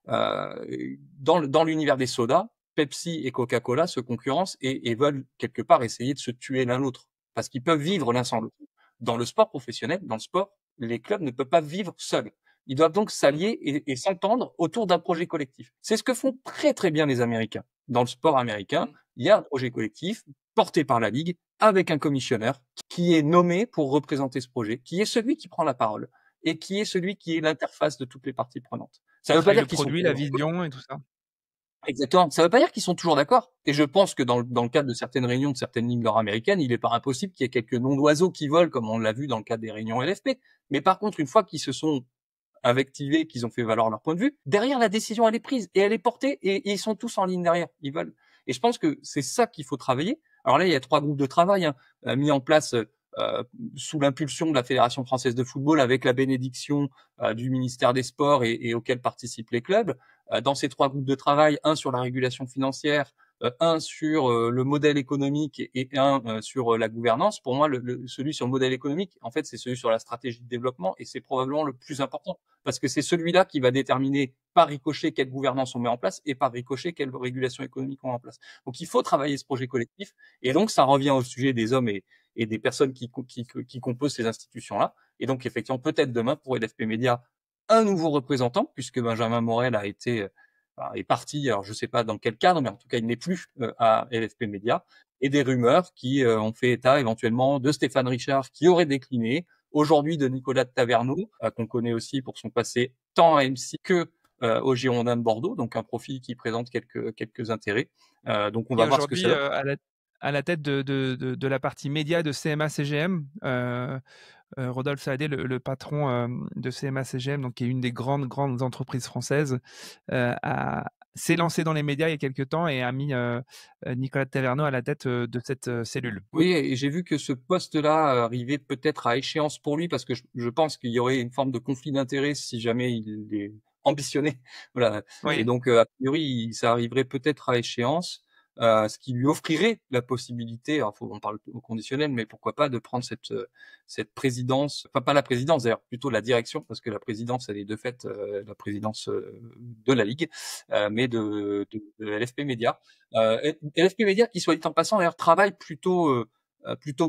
Dans l'univers des sodas, Pepsi et Coca-Cola se concurrencent et veulent quelque part essayer de se tuer l'un l'autre parce qu'ils peuvent vivre l'un sans l'autre. Dans le sport professionnel, dans le sport, les clubs ne peuvent pas vivre seuls. Ils doivent donc s'allier et s'entendre autour d'un projet collectif. C'est ce que font très très bien les Américains. Dans le sport américain, il y a un projet collectif porté par la Ligue avec un commissionneur qui est nommé pour représenter ce projet, qui est celui qui prend la parole et qui est celui qui est l'interface de toutes les parties prenantes. Ça veut pas dire Le qu'ils sont produit, la vision et tout ça. exactement. Ça veut pas dire qu'ils sont toujours d'accord. Et je pense que dans le cadre de certaines réunions de certaines ligues nord-américaines, il est pas impossible qu'il y ait quelques noms d'oiseaux qui volent, comme on l'a vu dans le cadre des réunions LFP. Mais par contre, une fois qu'ils se sont invectivés, qu'ils ont fait valoir leur point de vue, derrière la décision elle est prise et elle est portée et ils sont tous en ligne derrière. Ils veulent. Et je pense que c'est ça qu'il faut travailler. Alors là, il y a 3 groupes de travail mis en place sous l'impulsion de la Fédération française de football avec la bénédiction du ministère des Sports et auquel participent les clubs. Dans ces 3 groupes de travail, un sur la régulation financière, un sur le modèle économique et un sur la gouvernance. Pour moi, celui sur le modèle économique, en fait, c'est celui sur la stratégie de développement et c'est probablement le plus important parce que c'est celui-là qui va déterminer par ricochet, quelle gouvernance on met en place et par ricochet, quelle régulation économique on met en place. Donc, il faut travailler ce projet collectif. Et donc, ça revient au sujet des hommes et des personnes qui composent ces institutions-là. Et donc, effectivement, peut-être demain, pour LFP Média, un nouveau représentant, puisque Benjamin Morel est parti, alors je sais pas dans quel cadre, mais en tout cas, il n'est plus à LFP Média, et des rumeurs qui ont fait état éventuellement de Stéphane Richard, qui aurait décliné, aujourd'hui de Nicolas de Taverneau, qu'on connaît aussi pour son passé tant à MC que au Girondins de Bordeaux, donc un profil qui présente quelques intérêts. Donc on Qui va est voir ce que aujourd'hui ça donne. à la tête de la partie média de CMA-CGM. Rodolphe Saadé, le patron de CMA-CGM, donc qui est une des grandes entreprises françaises, s'est lancé dans les médias il y a quelques temps et a mis Nicolas de Taverneau à la tête de cette cellule. Oui, et j'ai vu que ce poste-là arrivait peut-être à échéance pour lui, parce que je pense qu'il y aurait une forme de conflit d'intérêts si jamais il est ambitionné. Voilà. Oui. Et donc, a priori, ça arriverait peut-être à échéance, ce qui lui offrirait la possibilité, alors on parle au conditionnel, mais pourquoi pas de prendre cette présidence, enfin pas la présidence d'ailleurs, plutôt la direction, parce que la présidence, elle est de fait la présidence de la Ligue, mais de LFP Média. LFP Média, qui soit dit en passant, d'ailleurs, travaille plutôt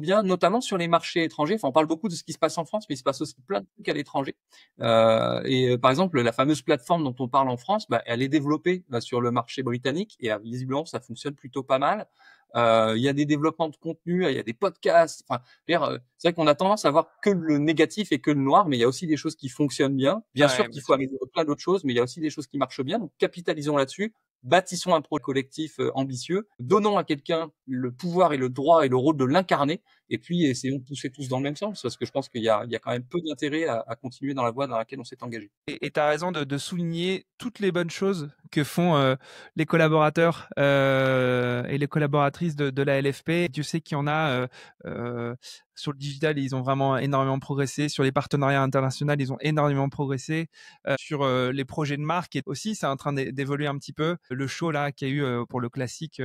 bien, notamment sur les marchés étrangers. Enfin, on parle beaucoup de ce qui se passe en France, mais il se passe aussi plein de trucs à l'étranger. Par exemple, la fameuse plateforme dont on parle en France, elle est développée sur le marché britannique et visiblement, ça fonctionne plutôt pas mal. Il y a des développements de contenu, il y a des podcasts. Enfin, c'est vrai qu'on a tendance à voir que le négatif et que le noir, mais il y a aussi des choses qui fonctionnent bien. Bien sûr qu'il faut améliorer plein d'autres choses, mais il y a aussi des choses qui marchent bien. Donc, capitalisons là-dessus. Bâtissons un projet collectif ambitieux, donnons à quelqu'un le pouvoir et le droit et le rôle de l'incarner, et puis essayons de pousser tous dans le même sens, parce que je pense qu'il y a quand même peu d'intérêt à continuer dans la voie dans laquelle on s'est engagé. Et tu as raison de souligner toutes les bonnes choses que font les collaborateurs et les collaboratrices de la LFP. Dieu sait qu'il y en a sur le digital, ils ont vraiment énormément progressé. Sur les partenariats internationaux, ils ont énormément progressé. Sur les projets de marque, et aussi, c'est en train d'évoluer un petit peu. Le show là qu'il y a eu pour le classique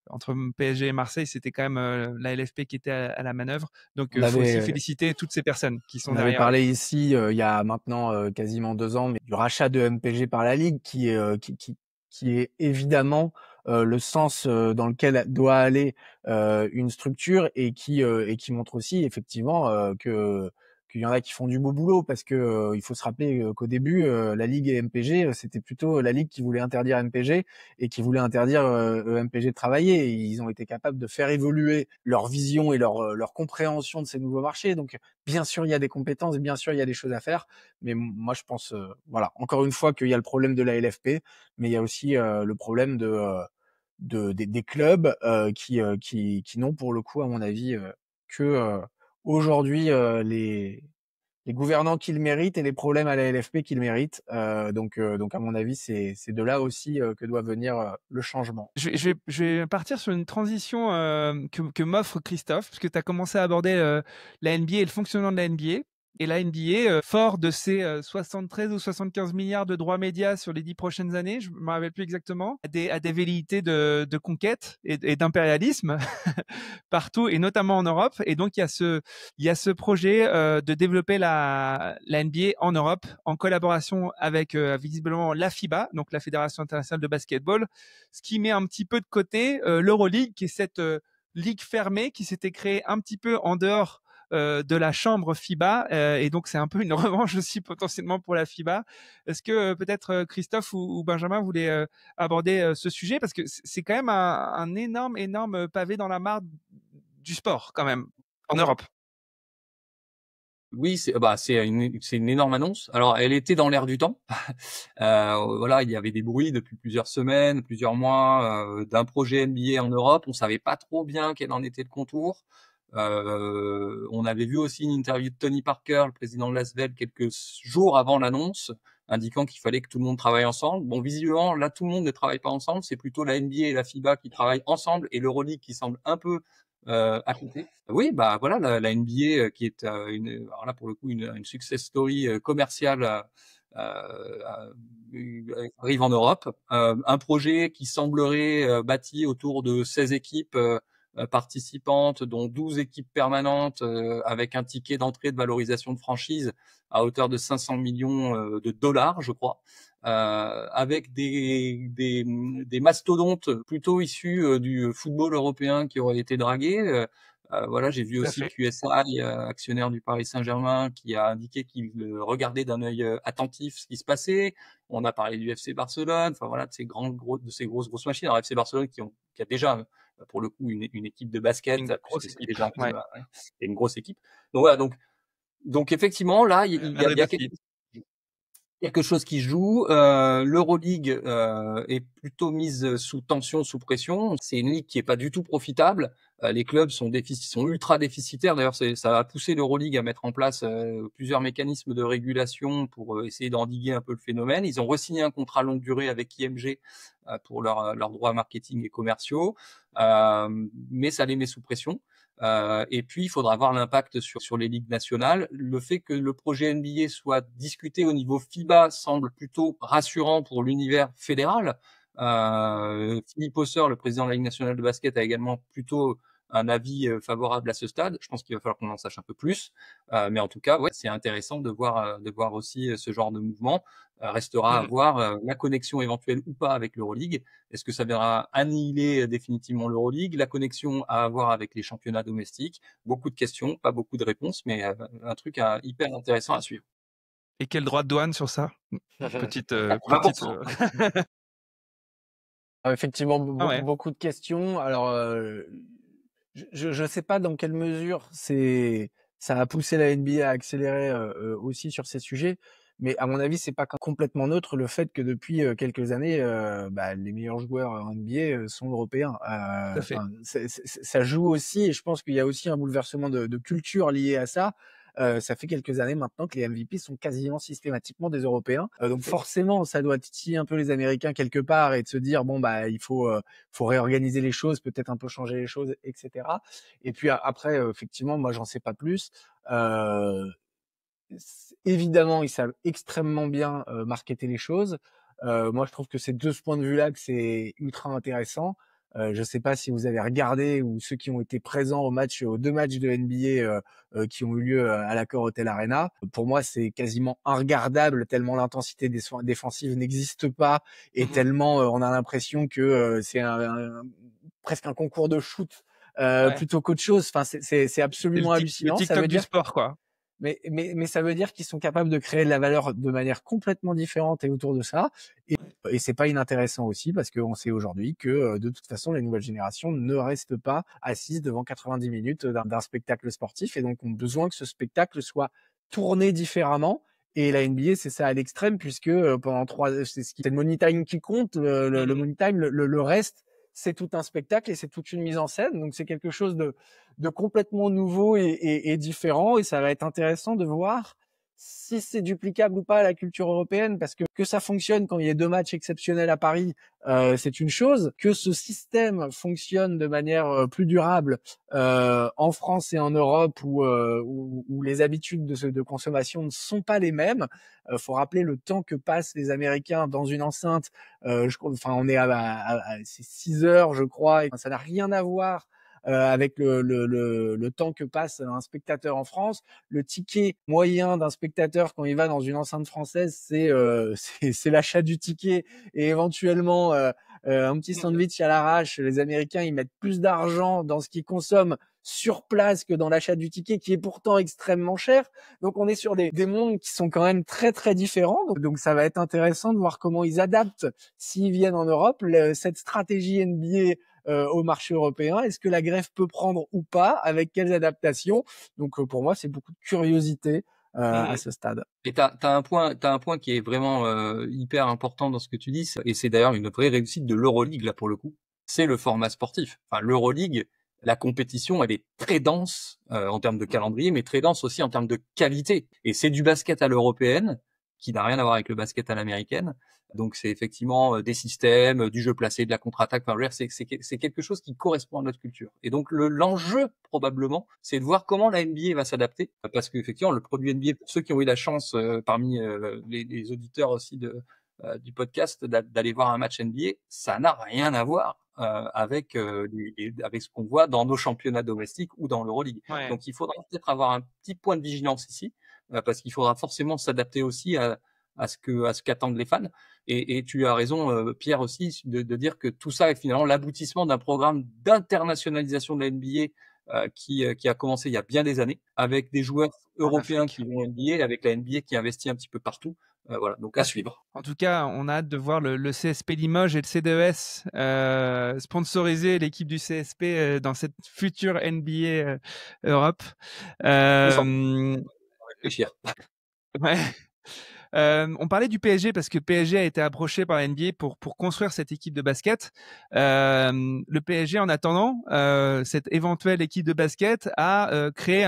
entre PSG et Marseille, c'était quand même la LFP qui était à la manœuvre. Donc, il faut aussi féliciter toutes ces personnes qui sont derrière. On avait parlé ici, il y a maintenant quasiment 2 ans, mais du rachat de MPG par la Ligue, qui est évidemment le sens dans lequel doit aller une structure, et qui montre aussi effectivement qu'il y en a qui font du beau boulot, parce que il faut se rappeler qu'au début la Ligue et MPG, c'était plutôt la Ligue qui voulait interdire MPG et qui voulait interdire MPG de travailler. Et ils ont été capables de faire évoluer leur vision et leur compréhension de ces nouveaux marchés. Donc bien sûr il y a des compétences, bien sûr il y a des choses à faire, mais moi je pense voilà, encore une fois, qu'il y a le problème de la LFP, mais il y a aussi le problème des clubs qui n'ont pour le coup, à mon avis, que aujourd'hui les gouvernants qu'ils méritent et les problèmes à la LFP qu'ils méritent. Donc à mon avis, c'est de là aussi que doit venir le changement. Je vais partir sur une transition que m'offre Christophe, parce que tu as commencé à aborder la NBA et le fonctionnement de la NBA. Et la NBA, fort de ses 73 ou 75 milliards de droits médias sur les 10 prochaines années, je ne me rappelle plus exactement, a des velléités de conquête et d'impérialisme partout, et notamment en Europe. Et donc, il y a ce projet de développer la NBA en Europe, en collaboration avec visiblement la FIBA, donc la Fédération internationale de basketball, ce qui met un petit peu de côté l'Euroleague, qui est cette ligue fermée qui s'était créée un petit peu en dehors de la chambre FIBA, et donc c'est un peu une revanche aussi potentiellement pour la FIBA. Est-ce que peut-être Christophe ou Benjamin voulaient aborder ce sujet, parce que c'est quand même un énorme pavé dans la mare du sport quand même en Europe. Oui, c'est une énorme annonce. Alors, elle était dans l'air du temps. Voilà, il y avait des bruits depuis plusieurs semaines, plusieurs mois d'un projet NBA en Europe. On savait pas trop bien quel en était le contour. On avait vu aussi une interview de Tony Parker, le président de l'ASVEL, quelques jours avant l'annonce, indiquant qu'il fallait que tout le monde travaille ensemble. Bon, visiblement, là, tout le monde ne travaille pas ensemble. C'est plutôt la NBA et la FIBA qui travaillent ensemble, et l'Euroleague qui semble un peu à côté. Oui, voilà, la NBA qui est alors là pour le coup une success story commerciale arrive en Europe. Un projet qui semblerait bâti autour de 16 équipes participantes, dont 12 équipes permanentes, avec un ticket d'entrée de valorisation de franchise à hauteur de 500 millions de dollars, je crois, avec des mastodontes plutôt issus du football européen qui auraient été dragués. Voilà, j'ai vu Tout à aussi fait. QSI, actionnaire du Paris Saint-Germain, qui a indiqué qu'il regardait d'un œil attentif ce qui se passait. On a parlé du FC Barcelone, enfin voilà, de ces grosses machines. Alors FC Barcelone qui a déjà pour le coup une équipe de basket, Une puisque grosse c'est équipe. déjà Ouais. une grosse équipe. Donc voilà, donc effectivement là Madrid aussi. quelque chose qui joue. L'Euroleague est plutôt mise sous tension, sous pression. C'est une ligue qui est pas du tout profitable. Les clubs sont ultra déficitaires. D'ailleurs, ça a poussé l'Euroleague à mettre en place plusieurs mécanismes de régulation pour essayer d'endiguer un peu le phénomène. Ils ont re-signé un contrat longue durée avec IMG pour leurs droits marketing et commerciaux, mais ça les met sous pression. Et puis, il faudra voir l'impact sur les ligues nationales. Le fait que le projet NBA soit discuté au niveau FIBA semble plutôt rassurant pour l'univers fédéral. Philippe Hausseur, le président de la Ligue nationale de basket, a également plutôt un avis favorable à ce stade. Je pense qu'il va falloir qu'on en sache un peu plus. Mais en tout cas, ouais, c'est intéressant de voir aussi ce genre de mouvement. Restera à Mm. voir la connexion éventuelle ou pas avec l'Euroleague. Est-ce que ça viendra annihiler définitivement l'Euroleague? La connexion à avoir avec les championnats domestiques? Beaucoup de questions, pas beaucoup de réponses, mais un truc hyper intéressant à suivre. Et quel droit de douane sur ça? Petite, 20%. Effectivement, Ah ouais. beaucoup de questions. Alors, je sais pas dans quelle mesure ça a poussé la NBA à accélérer aussi sur ces sujets, mais à mon avis, c'est pas complètement neutre le fait que depuis quelques années, les meilleurs joueurs en NBA sont européens. Tout à fait. Enfin, ça joue aussi, et je pense qu'il y a aussi un bouleversement de culture lié à ça. Ça fait quelques années maintenant que les MVP sont quasiment systématiquement des Européens. Donc forcément, ça doit titiller un peu les Américains quelque part et de se dire bon il faut réorganiser les choses, peut-être un peu changer les choses, etc. Et puis après, effectivement, moi j'en sais pas plus. Euh, Évidemment, ils savent extrêmement bien marketer les choses. Moi, je trouve que c'est de ce point de vue-là que c'est ultra intéressant. Je sais pas si vous avez regardé ou ceux qui ont été présents aux 2 matchs de NBA qui ont eu lieu à l'Accor Hotel Arena. Pour moi, c'est quasiment regardable tellement l'intensité défensive n'existe pas et tellement on a l'impression que c'est presque un concours de shoot Ouais. plutôt qu'autre chose. Enfin, c'est C'est absolument le hallucinant. Ça TikTok veut du dire sport, quoi. mais ça veut dire qu'ils sont capables de créer de la valeur de manière complètement différente et autour de ça. Et c'est pas inintéressant aussi parce qu'on sait aujourd'hui que de toute façon, les nouvelles générations ne restent pas assises devant 90 minutes d'un spectacle sportif et donc ont besoin que ce spectacle soit tourné différemment. Et la NBA, c'est ça à l'extrême puisque c'est le money time qui compte, le money time, le reste, c'est tout un spectacle et c'est toute une mise en scène. Donc c'est quelque chose de complètement nouveau et différent. Et ça va être intéressant de voir si c'est duplicable ou pas à la culture européenne, parce que ça fonctionne quand il y a 2 matchs exceptionnels à Paris, c'est une chose. Que ce système fonctionne de manière plus durable en France et en Europe, où les habitudes de consommation ne sont pas les mêmes. Faut rappeler le temps que passent les Américains dans une enceinte. On est c'est 6 heures, je crois, et ça n'a rien à voir avec le temps que passe un spectateur en France. Le ticket moyen d'un spectateur quand il va dans une enceinte française, c'est l'achat du ticket et éventuellement un petit sandwich à l'arrache. Les Américains, ils mettent plus d'argent dans ce qu'ils consomment sur place que dans l'achat du ticket, qui est pourtant extrêmement cher. Donc on est sur des mondes qui sont quand même très très différents. Donc ça va être intéressant de voir comment ils adaptent, s'ils viennent en Europe, cette stratégie NBA au marché européen. Est-ce que la greffe peut prendre ou pas? Avec quelles adaptations? Donc pour moi, c'est beaucoup de curiosité à ce stade. Et t'as un point qui est vraiment hyper important dans ce que tu dis, et c'est d'ailleurs une vraie réussite de l'Euroleague là pour le coup. C'est le format sportif. Enfin, l'Euroleague, la compétition, elle est très dense en termes de calendrier, mais très dense aussi en termes de qualité. Et c'est du basket à l'européenne, qui n'a rien à voir avec le basket à l'américaine. Donc c'est effectivement des systèmes, du jeu placé, de la contre-attaque. Enfin, c'est quelque chose qui correspond à notre culture. Et donc l'enjeu probablement, c'est de voir comment la NBA va s'adapter, parce qu'effectivement le produit NBA, pour ceux qui ont eu la chance parmi les auditeurs aussi du podcast d'aller voir un match NBA, ça n'a rien à voir avec avec ce qu'on voit dans nos championnats domestiques ou dans l'Euroleague. Ouais. Donc il faudra peut-être avoir un petit point de vigilance ici, parce qu'il faudra forcément s'adapter aussi à ce qu'attendent les fans. Et tu as raison, Pierre, aussi, de dire que tout ça est finalement l'aboutissement d'un programme d'internationalisation de la NBA qui a commencé il y a bien des années, avec des joueurs européens qui vont en NBA, avec la NBA qui investit un petit peu partout. Voilà, donc à suivre. En tout cas, on a hâte de voir le CSP Limoges et le CDES sponsoriser l'équipe du CSP dans cette future NBA Europe. Réfléchir. Ouais. On parlait du PSG parce que PSG a été approché par la NBA pour construire cette équipe de basket. Le PSG, en attendant cette éventuelle équipe de basket, a créé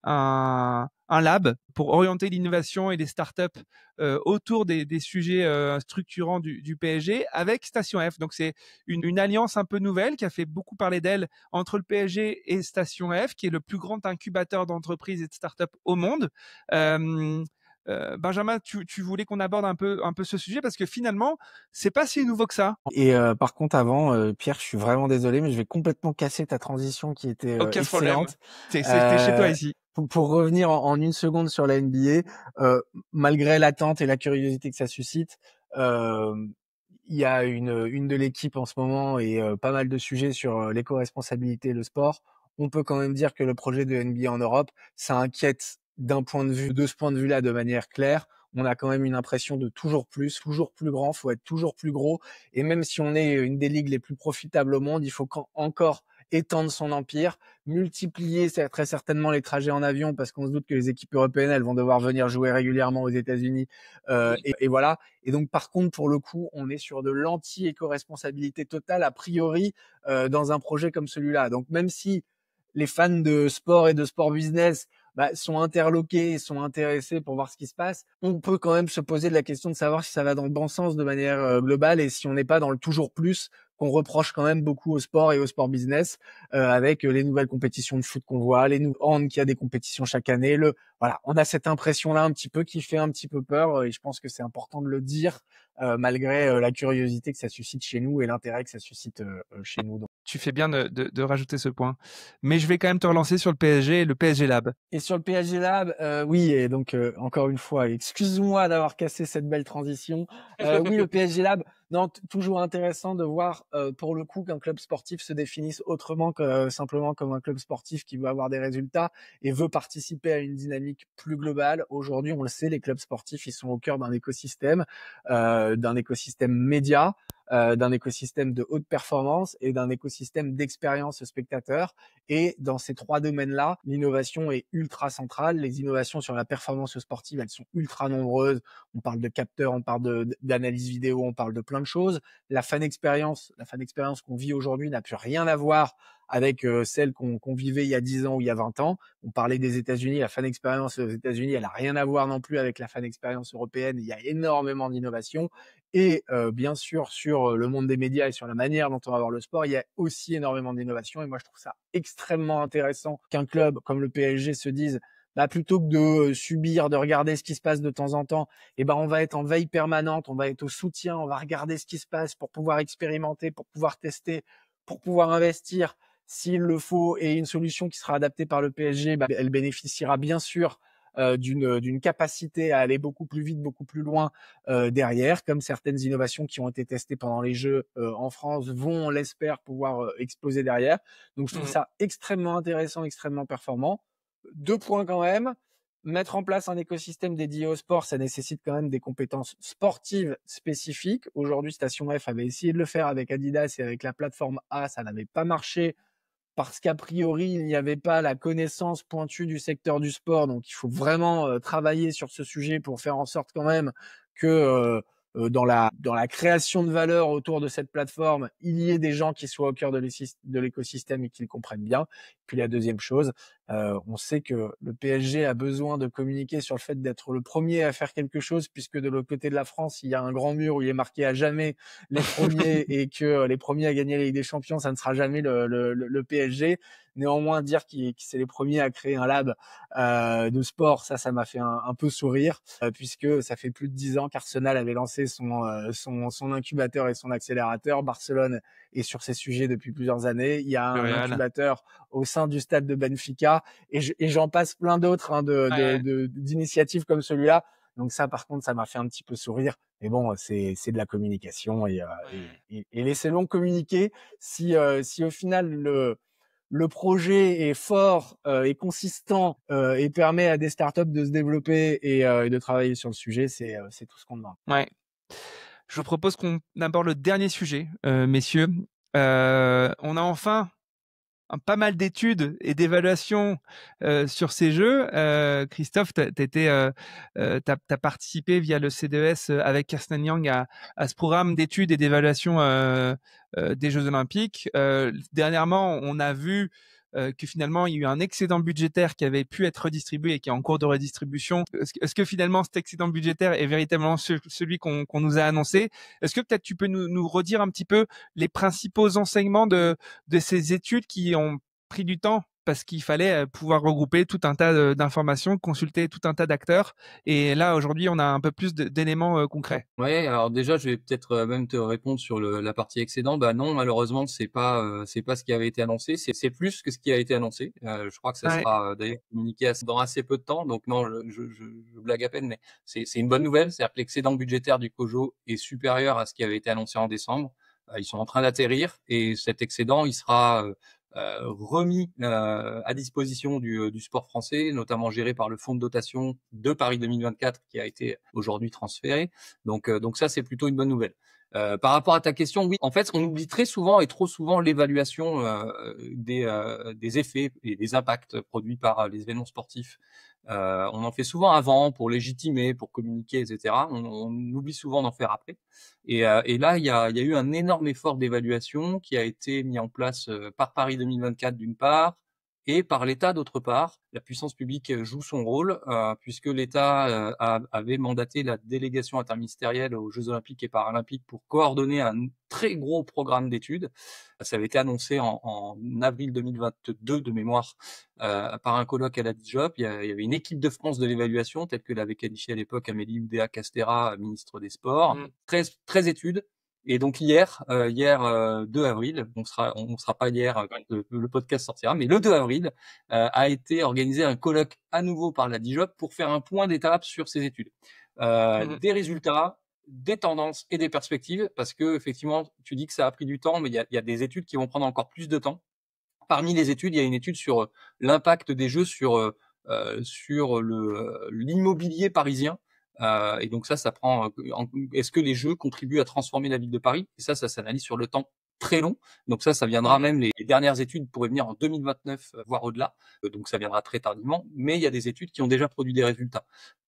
un lab pour orienter l'innovation et les startups autour des sujets structurants du PSG avec Station F. Donc c'est une alliance un peu nouvelle qui a fait beaucoup parler d'elle entre le PSG et Station F, qui est le plus grand incubateur d'entreprises et de startups au monde. Benjamin, tu voulais qu'on aborde un peu ce sujet parce que finalement, c'est pas si nouveau que ça. Et par contre, avant, Pierre, je suis vraiment désolé, mais je vais complètement casser ta transition qui était Aucun problème. excellente. T'es chez toi ici. Pour revenir en une seconde sur la NBA, malgré l'attente et la curiosité que ça suscite, il y a une de l'équipe en ce moment et pas mal de sujets sur l'éco-responsabilité et le sport. On peut quand même dire que le projet de NBA en Europe, ça inquiète de ce point de vue-là, de manière claire. On a quand même une impression de toujours plus grand, faut être toujours plus gros. Et même si on est une des ligues les plus profitables au monde, il faut encore étendre son empire, multiplier très certainement les trajets en avion parce qu'on se doute que les équipes européennes, elles vont devoir venir jouer régulièrement aux États-Unis. Et voilà. Et donc, par contre, pour le coup, on est sur de l'anti-éco-responsabilité totale, a priori, dans un projet comme celui-là. Donc, même si les fans de sport et de sport business sont interloqués et sont intéressés pour voir ce qui se passe, on peut quand même se poser de la question de savoir si ça va dans le bon sens de manière globale et si on n'est pas dans le toujours plus qu'on reproche quand même beaucoup au sport et au sport business, avec les nouvelles compétitions de foot qu'on voit, les hand qui a des compétitions chaque année. Voilà, on a cette impression-là un petit peu qui fait un petit peu peur et je pense que c'est important de le dire malgré la curiosité que ça suscite chez nous et l'intérêt que ça suscite chez nous. Donc. Tu fais bien de rajouter ce point. Mais je vais quand même te relancer sur le PSG et le PSG Lab. Et sur le PSG Lab, oui, et donc encore une fois, excuse-moi d'avoir cassé cette belle transition. Oui, le PSG Lab, non, toujours intéressant de voir pour le coup qu'un club sportif se définisse autrement que simplement comme un club sportif qui veut avoir des résultats et veut participer à une dynamique plus globale. Aujourd'hui, on le sait, les clubs sportifs, ils sont au cœur d'un écosystème média, d'un écosystème de haute performance et d'un écosystème d'expérience spectateur. Et dans ces trois domaines-là, l'innovation est ultra centrale. Les innovations sur la performance sportive, elles sont ultra nombreuses. On parle de capteurs, on parle d'analyse vidéo, on parle de plein de choses. La fan expérience qu'on vit aujourd'hui n'a plus rien à voir avec celle qu'on vivait il y a 10 ans ou il y a 20 ans. On parlait des États-Unis, la fan expérience aux États-Unis, elle a rien à voir non plus avec la fan expérience européenne. Il y a énormément d'innovation. Et bien sûr, sur le monde des médias et sur la manière dont on va voir le sport, il y a aussi énormément d'innovation. Et moi, je trouve ça extrêmement intéressant qu'un club comme le PSG se dise plutôt que de subir, de regarder ce qui se passe de temps en temps, on va être en veille permanente, on va être au soutien, on va regarder ce qui se passe pour pouvoir expérimenter, pour pouvoir tester, pour pouvoir investir s'il le faut. Et une solution qui sera adaptée par le PSG, elle bénéficiera bien sûr d'une capacité à aller beaucoup plus vite, beaucoup plus loin derrière, comme certaines innovations qui ont été testées pendant les Jeux en France vont, on l'espère, pouvoir exploser derrière. Donc je trouve ça extrêmement intéressant, extrêmement performant. 2 points quand même. Mettre en place un écosystème dédié au sport, ça nécessite quand même des compétences sportives spécifiques. Aujourd'hui, Station F avait essayé de le faire avec Adidas et avec la plateforme A, ça n'avait pas marché parce qu'a priori, il n'y avait pas la connaissance pointue du secteur du sport. Donc, il faut vraiment travailler sur ce sujet pour faire en sorte quand même que dans la création de valeur autour de cette plateforme, il y ait des gens qui soient au cœur de l'écosystème et qui le comprennent bien. Puis la deuxième chose, On sait que le PSG a besoin de communiquer sur le fait d'être le premier à faire quelque chose, puisque de l'autre côté de la France, il y a un grand mur où il est marqué à jamais les premiers et que les premiers à gagner la Ligue des Champions, ça ne sera jamais le PSG. Néanmoins, dire qu'ils c'est les premiers à créer un lab de sport, ça m'a fait un peu sourire, puisque ça fait plus de 10 ans qu'Arsenal avait lancé son incubateur et son accélérateur. Barcelone est sur ces sujets depuis plusieurs années. Il y a un incubateur au sein du stade de Benfica et j'en passe plein d'autres d'initiatives comme celui-là. Donc ça, par contre, ça m'a fait un petit peu sourire. Mais bon, c'est de la communication et laissez-le communiquer. Si au final le projet est fort et consistant et permet à des startups de se développer et de travailler sur le sujet, c'est tout ce qu'on demande. Ouais. Je vous propose qu'on aborde le dernier sujet, messieurs. On a enfin pas mal d'études et d'évaluations sur ces jeux. Christophe, t'as participé via le CDES avec Kirsten Yang à ce programme d'études et d'évaluation des Jeux Olympiques. Dernièrement, on a vu que finalement, il y a eu un excédent budgétaire qui avait pu être redistribué et qui est en cours de redistribution. Est-ce que finalement, cet excédent budgétaire est véritablement celui qu'on nous a annoncé? Est-ce que peut-être tu peux nous redire un petit peu les principaux enseignements de ces études qui ont pris du temps parce qu'il fallait pouvoir regrouper tout un tas d'informations, consulter tout un tas d'acteurs. Et là, aujourd'hui, on a un peu plus d'éléments concrets. Ouais, alors déjà, je vais peut-être même te répondre sur la partie excédent. Bah non, malheureusement, c'est pas ce qui avait été annoncé. C'est plus que ce qui a été annoncé. Je crois que ça sera d'ailleurs communiqué dans assez peu de temps. Donc non, je blague à peine, mais c'est une bonne nouvelle. C'est-à-dire que l'excédent budgétaire du COJO est supérieur à ce qui avait été annoncé en décembre. Ils sont en train d'atterrir et cet excédent, il sera remis à disposition du sport français, notamment géré par le fonds de dotation de Paris 2024 qui a été aujourd'hui transféré. Donc ça, c'est plutôt une bonne nouvelle. Par rapport à ta question, oui, en fait, on oublie très souvent et trop souvent l'évaluation des effets et des impacts produits par les événements sportifs. On en fait souvent avant pour légitimer, pour communiquer, etc. On oublie souvent d'en faire après. Et là, il y a eu un énorme effort d'évaluation qui a été mis en place par Paris 2024 d'une part et par l'État d'autre part. La puissance publique joue son rôle puisque l'État avait mandaté la délégation interministérielle aux Jeux Olympiques et Paralympiques pour coordonner un très gros programme d'études. Ça avait été annoncé en avril 2022 de mémoire par un colloque à la DIJOP. Il y avait une équipe de France de l'évaluation telle que l'avait qualifiée à l'époque Amélie Oudéa-Castéra, ministre des Sports. 13 études. Et donc hier 2 avril, on sera pas hier quand le podcast sortira, mais le 2 avril a été organisé un colloque à nouveau par la DIJOP pour faire un point d'étape sur ces études, des résultats, des tendances et des perspectives, parce que effectivement, tu dis que ça a pris du temps, mais il y a des études qui vont prendre encore plus de temps. Parmi les études, il y a une étude sur l'impact des jeux sur l'immobilier parisien. Et donc ça prend. Est-ce que les jeux contribuent à transformer la ville de Paris? Et ça s'analyse sur le temps très long. Donc ça viendra même, les dernières études pourraient venir en 2029, voire au-delà. Donc ça viendra très tardivement. Mais il y a des études qui ont déjà produit des résultats.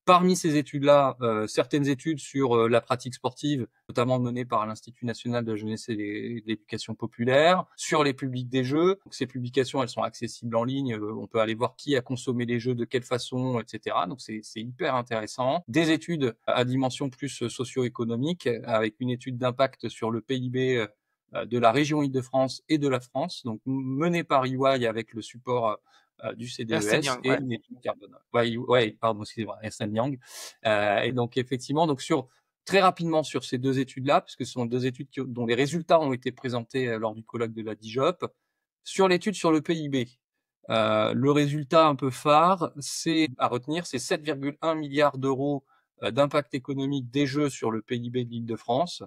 Parmi ces études-là, certaines études sur la pratique sportive, notamment menées par l'Institut national de la jeunesse et de l'éducation populaire, sur les publics des jeux. Donc, ces publications, elles sont accessibles en ligne. On peut aller voir qui a consommé les jeux, de quelle façon, etc. Donc c'est hyper intéressant. Des études à dimension plus socio-économique, avec une étude d'impact sur le PIB de la région Île-de-France et de la France, donc menée par EY avec le support du CDES et une étude carbone. Pardon, excusez-moi, Ernst & Young. Et donc effectivement, donc très rapidement sur ces deux études-là, puisque ce sont deux études dont les résultats ont été présentés lors du colloque de la DIJOP. Sur l'étude sur le PIB, le résultat un peu phare, à retenir, c'est 7,1 milliards d'euros d'impact économique des jeux sur le PIB de l'Île-de-France.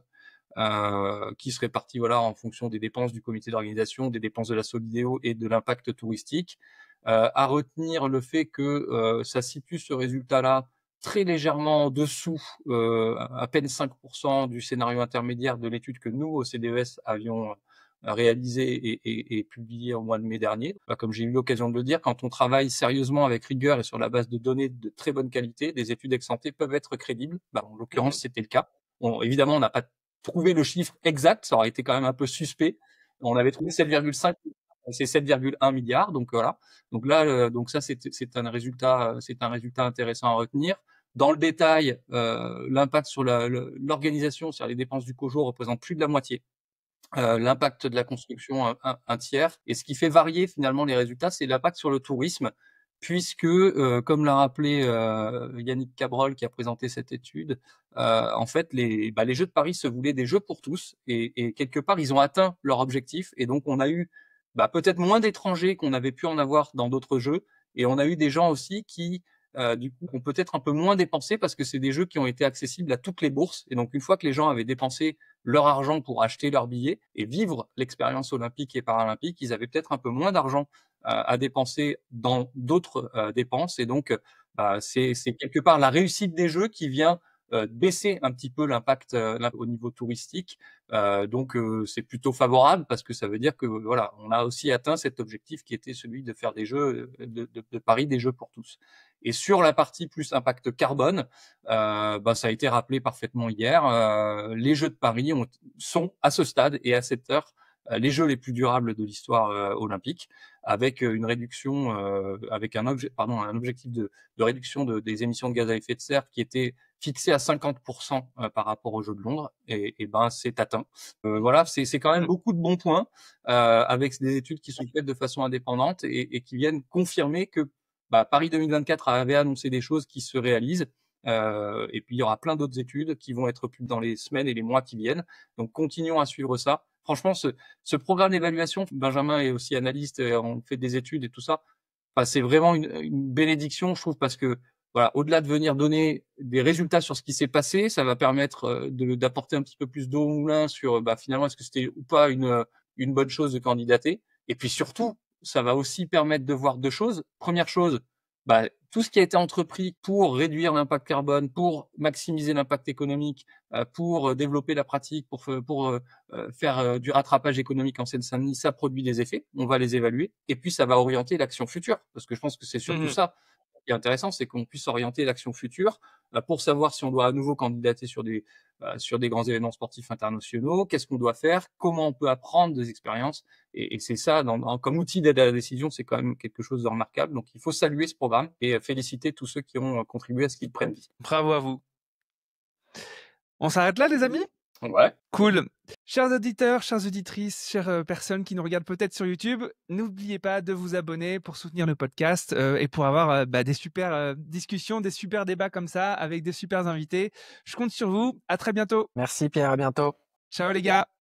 Qui se répartit en fonction des dépenses du comité d'organisation, des dépenses de la Solidéo et de l'impact touristique. À retenir le fait que ça situe ce résultat-là très légèrement en dessous, à peine 5% du scénario intermédiaire de l'étude que nous, au CDES, avions réalisé et publié au mois de mai dernier. Comme j'ai eu l'occasion de le dire, quand on travaille sérieusement avec rigueur et sur la base de données de très bonne qualité, des études ex-ante peuvent être crédibles. En l'occurrence, c'était le cas. Évidemment, on n'a pas trouvé le chiffre exact, ça aurait été quand même un peu suspect. On avait trouvé 7,5 c'est 7,1 milliards. Donc voilà. Donc là, donc ça, c'est un résultat intéressant à retenir. Dans le détail, l'impact sur l'organisation, c'est-à-dire les dépenses du COJO, représente plus de la moitié. L'impact de la construction, un tiers. Et ce qui fait varier finalement les résultats, c'est l'impact sur le tourisme, puisque, comme l'a rappelé Yannick Cabrol qui a présenté cette étude, en fait, les Jeux de Paris se voulaient des jeux pour tous, et quelque part, ils ont atteint leur objectif, et donc on a eu peut-être moins d'étrangers qu'on avait pu en avoir dans d'autres jeux, et on a eu des gens aussi qui du coup, ont peut-être un peu moins dépensé parce que c'est des jeux qui ont été accessibles à toutes les bourses. Et donc, une fois que les gens avaient dépensé leur argent pour acheter leurs billets et vivre l'expérience olympique et paralympique, ils avaient peut-être un peu moins d'argent à dépenser dans d'autres dépenses. Et donc, c'est quelque part la réussite des jeux qui vient baisser un petit peu l'impact au niveau touristique. Donc, c'est plutôt favorable parce que ça veut dire que voilà, on a aussi atteint cet objectif qui était celui de faire des jeux de Paris, des jeux pour tous. Et sur la partie plus impact carbone, ça a été rappelé parfaitement hier. Les Jeux de Paris sont à ce stade et à cette heure les jeux les plus durables de l'histoire olympique, avec une réduction, avec un objectif de réduction des émissions de gaz à effet de serre qui était fixé à 50% par rapport aux Jeux de Londres, et c'est atteint. Voilà, c'est quand même beaucoup de bons points, avec des études qui sont faites de façon indépendante et qui viennent confirmer que Paris 2024 avait annoncé des choses qui se réalisent. Et puis il y aura plein d'autres études qui vont être publiées dans les semaines et les mois qui viennent. Donc continuons à suivre ça. Franchement, ce programme d'évaluation, Benjamin est aussi analyste, on fait des études et tout ça. C'est vraiment une bénédiction, je trouve, parce que voilà, au-delà de venir donner des résultats sur ce qui s'est passé, ça va permettre d'apporter un petit peu plus d'eau au moulin sur finalement est-ce que c'était ou pas une bonne chose de candidater. Et puis surtout, ça va aussi permettre de voir deux choses. Première chose, tout ce qui a été entrepris pour réduire l'impact carbone, pour maximiser l'impact économique, pour développer la pratique, pour faire du rattrapage économique en Seine-Saint-Denis, ça produit des effets. On va les évaluer. Et puis, ça va orienter l'action future. Parce que je pense que c'est surtout ça qui est intéressant, c'est qu'on puisse orienter l'action future pour savoir si on doit à nouveau candidater sur des grands événements sportifs internationaux, qu'est-ce qu'on doit faire, comment on peut apprendre des expériences. Et c'est ça, comme outil d'aide à la décision, c'est quand même quelque chose de remarquable. Donc, il faut saluer ce programme et féliciter tous ceux qui ont contribué à ce qu'il prenne vie. Bravo à vous. On s'arrête là, les amis ? Ouais. Cool. Chers auditeurs, chères auditrices, chères personnes qui nous regardent peut-être sur YouTube, n'oubliez pas de vous abonner pour soutenir le podcast et pour avoir des super discussions, des super débats comme ça avec des super invités. Je compte sur vous. À très bientôt. Merci Pierre, à bientôt. Ciao les gars.